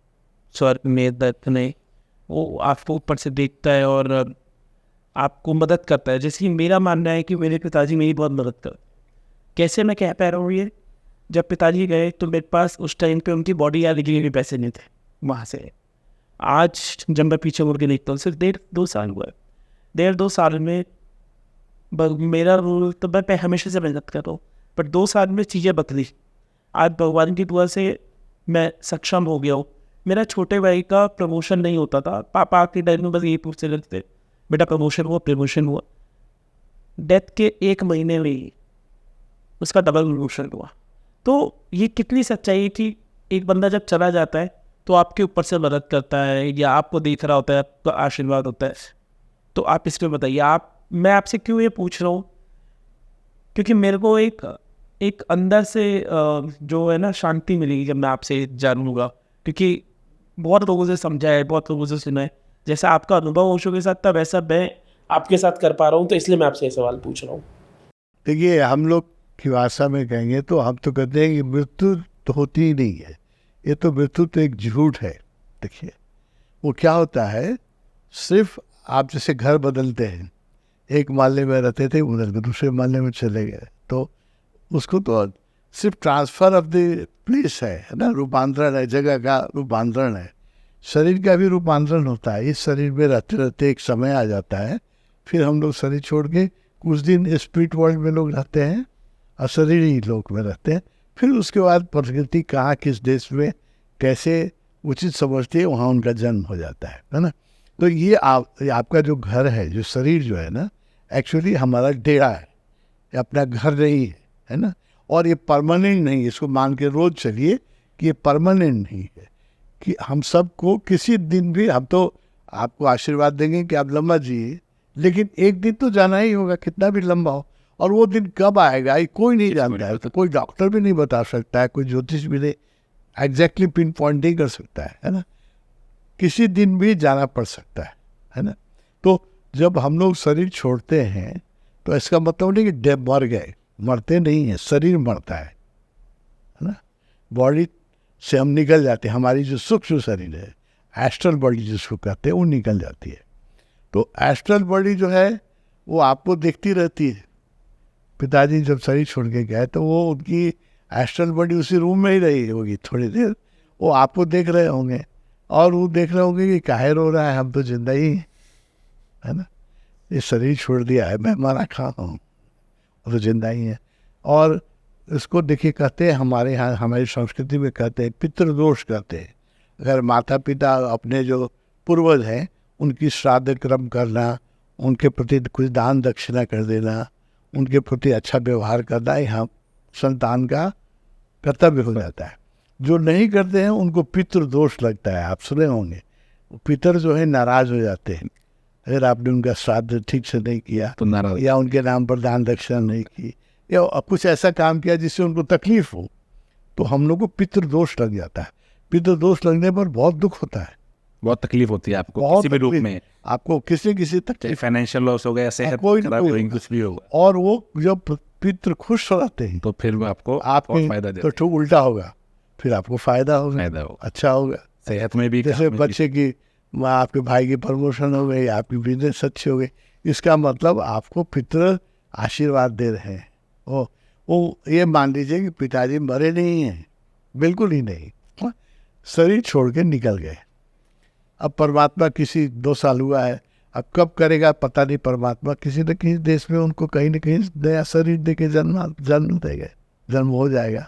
स्वर्ग में, दर्द में, वो आपको ऊपर से देखता है और आपको मदद करता है। जैसे मेरा मानना है कि मेरे पिताजी मेरी बहुत मदद करते। कैसे मैं कह पा रहा हूँ ये, जब पिताजी गए तो मेरे पास उस टाइम पे उनकी बॉडी आने के लिए भी पैसे नहीं थे वहाँ से। आज जब मैं पीछे मुड़ के देखता हूँ, सिर्फ 1.5-2 साल हुआ है, 1.5-2 साल में मेरा रूल तो मैं हमेशा से मेहनत कर रहा हूँ, पर 2 साल में चीज़ें बदली। आज भगवान की दुआ से मैं सक्षम हो गया हूँ। मेरा छोटे भाई का प्रमोशन नहीं होता था, पापा के टाइम में बस यही पूछते रहते, बेटा प्रमोशन हुआ। डेथ के 1 महीने में ही उसका डबल प्रमोशन हुआ। तो ये कितनी सच्चाई है कि एक बंदा जब चला जाता है तो आपके ऊपर से मदद करता है या आपको देख रहा होता है, आपका आशीर्वाद होता है। तो आप इसमें बताइए, मैं आपसे क्यों ये पूछ रहा हूँ, क्योंकि मेरे को एक अंदर से जो है ना शांति मिलेगी जब मैं आपसे जानूंगा, क्योंकि बहुत लोगों से समझा है, बहुत लोगों से सुना है। जैसा आपका अनुभव ओशो के साथ था वैसा मैं आपके साथ कर पा रहा हूँ, तो इसलिए मैं आपसे ये सवाल पूछ रहा हूँ। देखिए, हम लोग की भाषा में कहेंगे तो हम तो कहते हैं कि मृत्यु तो होती ही नहीं है, ये तो मृत्यु तो एक झूठ है। देखिए, वो क्या होता है, सिर्फ आप जैसे घर बदलते हैं, एक माले में रहते थे, उधर दूसरे माले में चले गए, तो उसको तो सिर्फ ट्रांसफ़र ऑफ द प्लेस है ना, रूपांतरण है, जगह का रूपांतरण है। शरीर का भी रूपांतरण होता है। इस शरीर में रहते रहते एक समय आ जाता है, फिर हम लोग शरीर छोड़ के कुछ दिन स्पिरिट वर्ल्ड में लोग रहते हैं, अशरीरी लोक में रहते हैं। फिर उसके बाद प्रकृति कहाँ किस देश में कैसे उचित समझती है, वहाँ उनका जन्म हो जाता है ना। तो ये आपका जो घर है, जो शरीर जो है ना, एक्चुअली हमारा डेरा है, ये अपना घर नहीं है ना। और ये परमानेंट नहीं है, इसको मान के रोज चलिए कि ये परमानेंट नहीं है, कि हम सबको किसी दिन भी, हम तो आपको आशीर्वाद देंगे कि आप लंबा जिए, लेकिन एक दिन तो जाना ही होगा, कितना भी लंबा हो। और वो दिन कब आएगा ये कोई नहीं जानता है, तो कोई डॉक्टर भी नहीं बता सकता है, कोई ज्योतिष भी नहीं एग्जैक्टली पिन पॉइंट नहीं कर सकता है ना। किसी दिन भी जाना पड़ सकता है ना। तो जब हम लोग शरीर छोड़ते हैं तो इसका मतलब नहीं कि मर गए, मरते नहीं हैं, शरीर मरता है ना। बॉडी से हम निकल जाते हैं, हमारी जो सूक्ष्म शरीर है, एस्ट्रल बॉडी जिसको कहते हैं, वो निकल जाती है। तो एस्ट्रल बॉडी जो है वो आपको देखती रहती है। पिताजी जब शरीर छोड़ के गए तो वो उनकी एस्ट्रल बॉडी उसी रूम में ही रही होगी थोड़ी देर, वो आपको देख रहे होंगे और वो देख रहे होंगे कि काहे रो रहा है, हम तो जिंदा ही है ना, ये शरीर छोड़ दिया है, मैं मरा खा हूँ, वो तो जिंदा ही है। और इसको देखिए कहते हैं हमारे यहाँ, हमारी संस्कृति में कहते हैं पितृदोष कहते हैं। अगर माता पिता अपने जो पूर्वज हैं उनकी श्राद्ध क्रम करना, उनके प्रति कुछ दान दक्षिणा कर देना, उनके प्रति अच्छा व्यवहार करना यहाँ संतान का कर्तव्य हो जाता है। जो नहीं करते हैं उनको पितृदोष लगता है, आप सुने होंगे। पितर जो है नाराज हो जाते हैं अगर आपने उनका श्राद्ध ठीक से नहीं किया तो नाराज, या उनके नाम पर दान दक्षिणा नहीं की, या कुछ ऐसा काम किया जिससे उनको तकलीफ हो, तो हम लोग को पितृदोष लग जाता है। पितृदोष लगने पर बहुत दुख होता है, बहुत तकलीफ होती है आपको बहुत किसी भी रूप तकलीफ। में, आपको किसी चाहे तकलीफ, फाइनेंशियल लॉस हो गया, सेहत कोई खराब कोई होगी, कुछ भी होगा, और वो जब पितृ खुश हो जाते हैं तो फिर वो आपको आपके बहुत फायदा देता तो ठूक उल्टा होगा, फिर आपको फायदा होगा, फायदा होगा, अच्छा होगा। सेहत में भी, जैसे काम में भी। बच्चे की, आपके भाई की प्रमोशन हो गई, आपकी बिजनेस अच्छी हो गई, इसका मतलब आपको पितृ आशीर्वाद दे रहे हैं। वो ये मान लीजिए कि पिताजी मरे नहीं हैं, बिल्कुल ही नहीं, हाँ, शरीर छोड़ के निकल गए। अब परमात्मा किसी 2 साल हुआ है, अब कब करेगा पता नहीं, परमात्मा किसी न किसी देश में उनको कहीं न कहीं नया शरीर दे के जन्म देगा, जन्म हो जाएगा।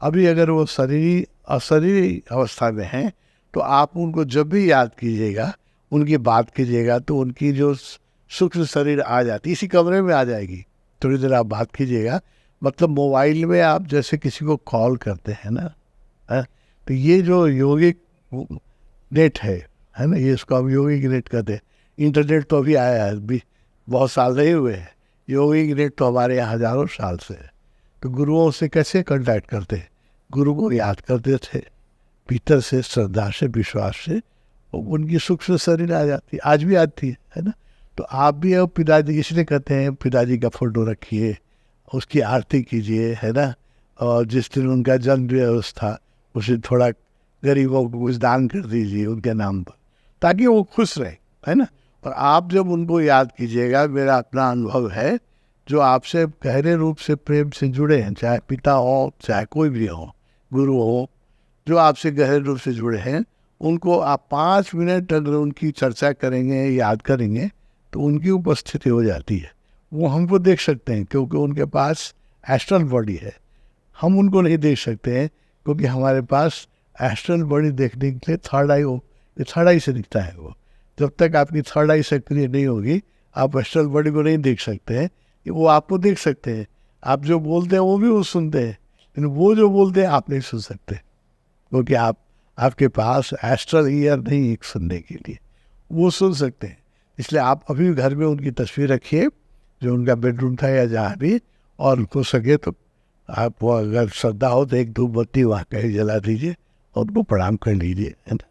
अभी अगर वो अशरीरी अवस्था में हैं तो आप उनको जब भी याद कीजिएगा, उनकी बात कीजिएगा, तो उनकी जो सूक्ष्म शरीर आ जाती, इसी कमरे में आ जाएगी। थोड़ी देर आप बात कीजिएगा, मतलब मोबाइल में आप जैसे किसी को कॉल करते हैं ना, है? तो ये जो यौगिक नेट है ना, ये इसको हम यौगिक नेट कहते हैं। इंटरनेट तो अभी आया है, अभी बहुत साल नहीं हुए हैं, यौगिक नेट तो हमारे यहाँ हजारों साल से है। तो गुरुओं से कैसे कांटेक्ट करते हैं, गुरु को याद करते थे, भीतर से श्रद्धा से विश्वास से उनकी सूक्ष्म शरीर आ जाती है, आज भी आती है ना। तो आप भी अब पिताजी, इसलिए कहते हैं पिताजी का फोटो रखिए, उसकी आरती कीजिए, है ना। और जिस दिन उनका जन्म दिवस था उस दिन थोड़ा गरीबों को कुछ दान कर दीजिए उनके नाम पर, ताकि वो खुश रहे, है ना। और आप जब उनको याद कीजिएगा, मेरा अपना अनुभव है, जो आपसे गहरे रूप से प्रेम से जुड़े हैं, चाहे पिता हो चाहे कोई भी हो, गुरु हो, जो आपसे गहरे रूप से जुड़े हैं, उनको आप 5 मिनट अगर उनकी चर्चा करेंगे, याद करेंगे, तो उनकी उपस्थिति हो जाती है। वो हमको देख सकते हैं क्योंकि उनके पास एस्ट्रल बॉडी है, हम उनको नहीं देख सकते हैं क्योंकि हमारे पास एस्ट्रल बॉडी देखने के लिए थर्ड आई हो, ये थर्ड आई से दिखता है। वो जब तक आपकी थर्ड आई सक्रिय नहीं होगी, आप एस्ट्रल बॉडी को नहीं देख सकते हैं। वो आपको देख सकते हैं, आप जो बोलते हैं वो भी वो सुनते हैं, लेकिन वो जो बोलते हैं आप नहीं सुन सकते, क्योंकि आपके पास एस्ट्रल ईयर नहीं एक सुनने के लिए, वो सुन सकते हैं। इसलिए आप अभी घर में उनकी तस्वीर रखिए, जो उनका बेडरूम था या जहाँ भी, और हो सके तो आप वो अगर श्रद्धा हो तो एक धूप बत्ती वहाँ कहीं जला दीजिए और उनको प्रणाम कर लीजिए, है ना।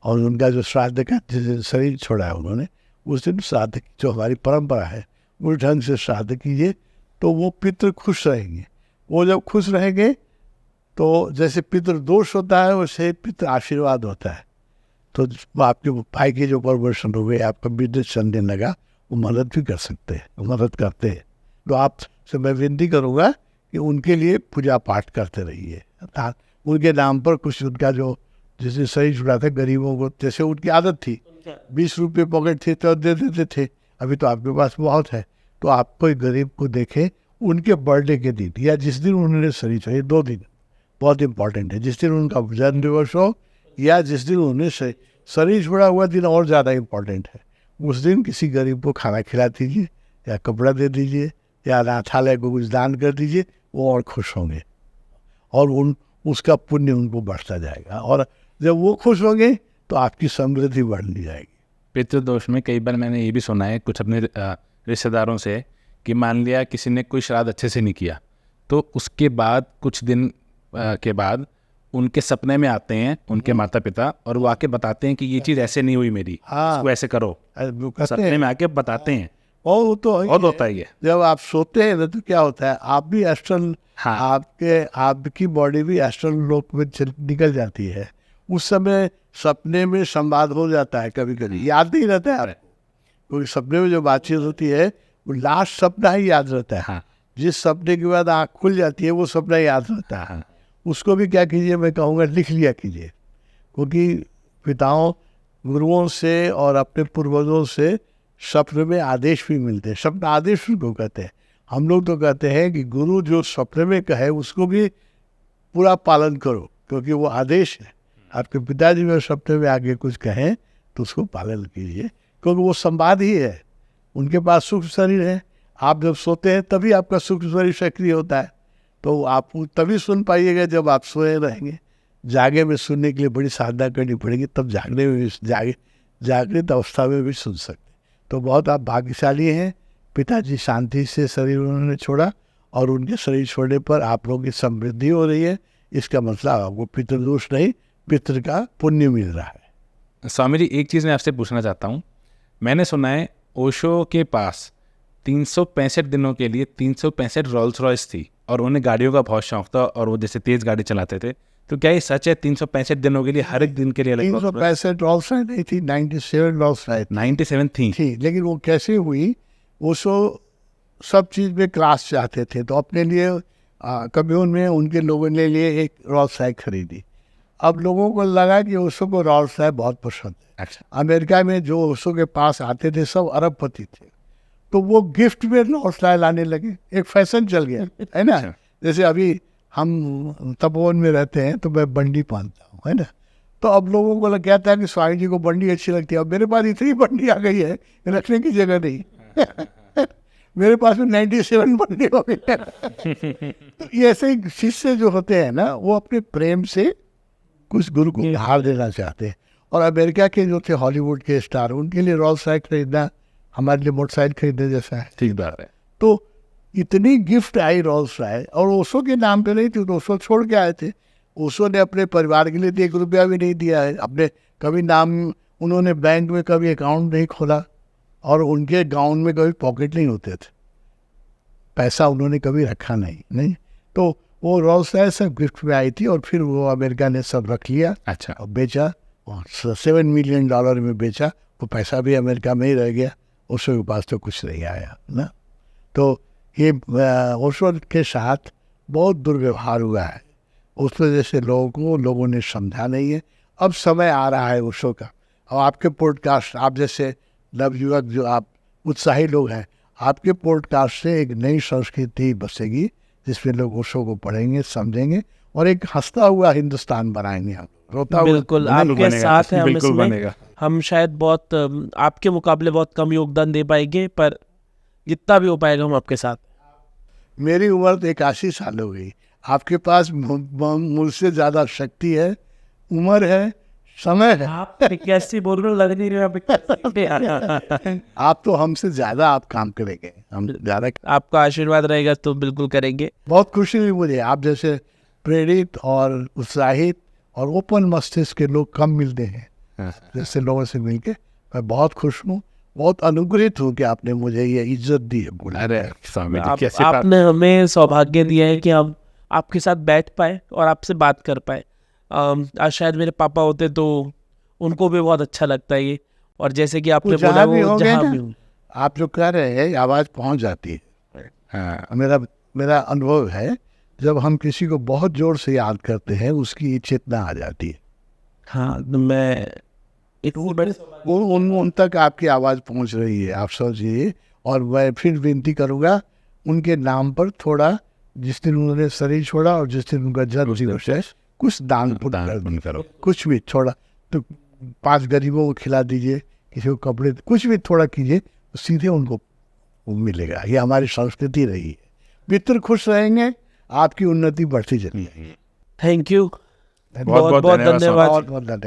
और उनका जो श्राद्ध का जिस दिन शरीर छोड़ा है उन्होंने, उस दिन श्राद्ध की जो हमारी परंपरा है उस ढंग से श्राद्ध कीजिए, तो वो पितृ खुश रहेंगे। वो जब खुश रहेंगे तो जैसे पितृ दोष होता है वैसे पितृ आशीर्वाद होता है। तो आपके भाई की जो परवर्षण हो गए, आपका बिजनेस चलने लगा, वो मदद भी कर सकते हैं, वो मदद करते हैं। तो आपसे मैं विनती करूँगा कि उनके लिए पूजा पाठ करते रहिए, उनके नाम पर कुछ उनका जो जिसने शरीर छुड़ा था गरीबों को, जैसे उनकी आदत थी, 20 रुपये पॉकेट थे तो दे देते थे, अभी तो आपके पास बहुत है, तो आप कोई गरीब को देखे उनके बर्थडे के दिन या जिस दिन उन्होंने शरीर छुड़ा, 2 दिन बहुत इंपॉर्टेंट है, जिस दिन उनका जन्म दिवस हो या जिस दिन उन्होंने शरीर छुड़ा हुआ दिन और ज़्यादा इम्पॉर्टेंट है। उस दिन किसी गरीब को खाना खिला दीजिए या कपड़ा दे दीजिए या अनाथालय को कुछ दान कर दीजिए, वो और खुश होंगे और उसका पुण्य उनको बढ़ता जाएगा, और जब वो खुश होंगे तो आपकी समृद्धि बढ़नी जाएगी। पितृदोष में कई बार मैंने ये भी सुना है कुछ अपने रिश्तेदारों से कि मान लिया किसी ने कोई श्राद्ध अच्छे से नहीं किया, तो उसके बाद कुछ दिन के बाद उनके सपने में आते हैं उनके माता पिता और वो आके बताते हैं कि ये चीज़ ऐसे नहीं हुई मेरी, हाँ। इसको ऐसे करो, वो कहते सपने हैं, में आके बताते हैं। और वो तो बहुत होता है ये। जब आप सोते हैं ना तो क्या होता है, आप भी एस्ट्रल, हाँ। आपकी बॉडी भी एस्ट्रल लोक में निकल जाती है, उस समय सपने में संवाद हो जाता है, कभी कभी याद नहीं रहता है आपको, क्योंकि सपने में जो बातचीत होती है वो लास्ट सपना ही याद रहता है। हाँ। जिस सपने के बाद आँख खुल जाती है वो सपना याद रहता है। हाँ। उसको भी क्या कीजिए, मैं कहूँगा लिख लिया कीजिए, क्योंकि पिताओं गुरुओं से और अपने पूर्वजों से सपने में आदेश भी मिलते हैं। सपना आदेश उनको कहते हैं। हम लोग तो कहते हैं कि गुरु जो सपने में कहे उसको भी पूरा पालन करो, क्योंकि वो आदेश है। आपके पिताजी में सपने में आगे कुछ कहें तो उसको पालन कीजिए, क्योंकि वो संवाद ही है। उनके पास सूक्ष्म शरीर है, आप जब सोते हैं तभी आपका सूक्ष्म शरीर सक्रिय होता है, तो आप तभी सुन पाइएगा जब आप सोए रहेंगे। जागे में सुनने के लिए बड़ी साधना करनी पड़ेगी, तब जागने में भी जागृत अवस्था में भी सुन सकते। तो बहुत आप भाग्यशाली हैं, पिताजी शांति से शरीर उन्होंने छोड़ा और उनके शरीर छोड़ने पर आप लोगों की समृद्धि हो रही है। इसका मतलब आपको पितृदोष नहीं, पितृ का पुण्य मिल रहा है। स्वामी जी, एक चीज़ मैं आपसे पूछना चाहता हूँ। मैंने सुना है ओशो के पास 365 दिनों के लिए 365 रोल्स रॉयस थी और उन्हें गाड़ियों का बहुत शौक था और वो जैसे तेज़ गाड़ी चलाते थे। तो क्या ये सच है 365 दिनों के लिए हर एक दिन के लिए अलग 365 रोल्स रॉयस नहीं थी, 97 रोल्स रॉयस 97 थी? लेकिन वो कैसे हुई, ओशो सब चीज़ में क्लास चाहते थे, तो अपने लिए कम्यून में उनके लोगों ने लिए एक रोल्स रॉयस खरीदी। अब लोगों को लगा कि ओशो को रोल्स रॉयस बहुत पसंद है। अच्छा। अमेरिका में जो ओशो के पास आते थे सब अरबपति थे, तो वो गिफ्ट में रोल्स रॉयस लाने लगे, एक फैशन चल गया है ना। जैसे अभी हम तपोवन में रहते हैं तो मैं बंडी पहनता हूँ, है ना, तो अब लोगों को लग गया था कि स्वामी जी को बंडी अच्छी लगती है। अब मेरे पास इतनी बंडी आ गई है रखने की जगह नहीं मेरे पास में 97 बंडी हो गई है तो ये ऐसे ही शिष्य जो होते हैं ना, वो अपने प्रेम से कुछ गुरु को हार देना चाहते हैं। और अमेरिका के जो थे हॉलीवुड के स्टार, उनके लिए रोल्स रॉयस खरीदना हमारे लिए मोटरसाइकिल खरीदने जैसा है। ठीक बात है। तो इतनी गिफ्ट आई रोल्स रॉयस, और ओशो के नाम पे नहीं थी, तो ओशो छोड़ के आए थे। ओशो ने अपने परिवार के लिए तो 1 रुपया भी नहीं दिया है, अपने कभी नाम उन्होंने बैंक में कभी अकाउंट नहीं खोला, और उनके गाउन में कभी पॉकेट नहीं होते थे, पैसा उन्होंने कभी रखा नहीं। तो वो रोल्स रॉयस सब गिफ्ट में आई थी, और फिर वो अमेरिका ने सब रख लिया। अच्छा। और बेचा, $7 मिलियन में बेचा। वो पैसा भी अमेरिका में ही रह गया, ओशो के पास तो कुछ नहीं आया ना। तो ये ओशो के साथ बहुत दुर्व्यवहार हुआ है, उस वजह से लोगों ने समझा नहीं है। अब समय आ रहा है ओशो का, और आपके पॉडकास्ट, आप जैसे नवयुवक जो आप उत्साही लोग हैं, आपके पॉडकास्ट से एक नई संस्कृति बसेगी, जिसमें लोग ओशो को पढ़ेंगे, समझेंगे, और एक हंसता हुआ हिंदुस्तान बनाएंगे। हम रोता हुआ बिल्कुल आपके साथ है, हम बिल्कुल इसमें बनेगा। हम शायद बहुत आपके मुकाबले बहुत कम योगदान दे पाएंगे, पर जितना भी हो पाएगा हम आपके साथ। मेरी उम्र तो 81 साल हो गई, आपके पास मुझसे ज़्यादा शक्ति है, उम्र है, समय है। आप कैसे बोल रहे हो, लग नहीं रहे आप तो हमसे ज़्यादा आप काम करेंगे, हम ज़्यादा। आपका आशीर्वाद रहेगा तो बिल्कुल करेंगे। बहुत खुशी हुई मुझे, आप जैसे प्रेरित और उत्साहित और ओपन मस्तिष्क के लोग कम मिलते हैं, जैसे लोगों से मिलके मैं बहुत खुश हूँ, बहुत अनुग्रहित हूँ कि आपने मुझे ये इज्जत दी है। बोला अरे स्वामी जी, कैसे आपने हमें सौभाग्य दिया है कि हम आपके साथ बैठ पाए और आपसे बात कर पाए। आज शायद मेरे पापा होते तो उनको भी बहुत अच्छा लगता है ये, और जैसे कि आपने बोला जहाँ भी वो होंगे जहाँ ना, भी हो। आप जो कह रहे हैं आवाज़ पहुँच जाती है। हाँ। मेरा अनुभव है, जब हम किसी को बहुत जोर से याद करते हैं उसकी चेतना आ जाती है। हाँ, तो मैं उन तक आपकी आवाज़ पहुंच रही है, आप समझिए। और मैं फिर विनती करूंगा उनके नाम पर थोड़ा, जिस दिन उन्होंने शरीर छोड़ा और जिस दिन उनका जन्म दिवस है, कुछ दान पुण्य कर दान करो। कुछ भी थोड़ा, तो 5 गरीबों को खिला दीजिए, किसी को कपड़े, कुछ भी थोड़ा कीजिए, तो सीधे उनको वो मिलेगा। ये हमारी संस्कृति रही है। मित्र खुश रहेंगे, आपकी उन्नति बढ़ती चली जाएगी। थैंक यू, बहुत बहुत धन्यवाद। बहुत बहुत धन्यवाद।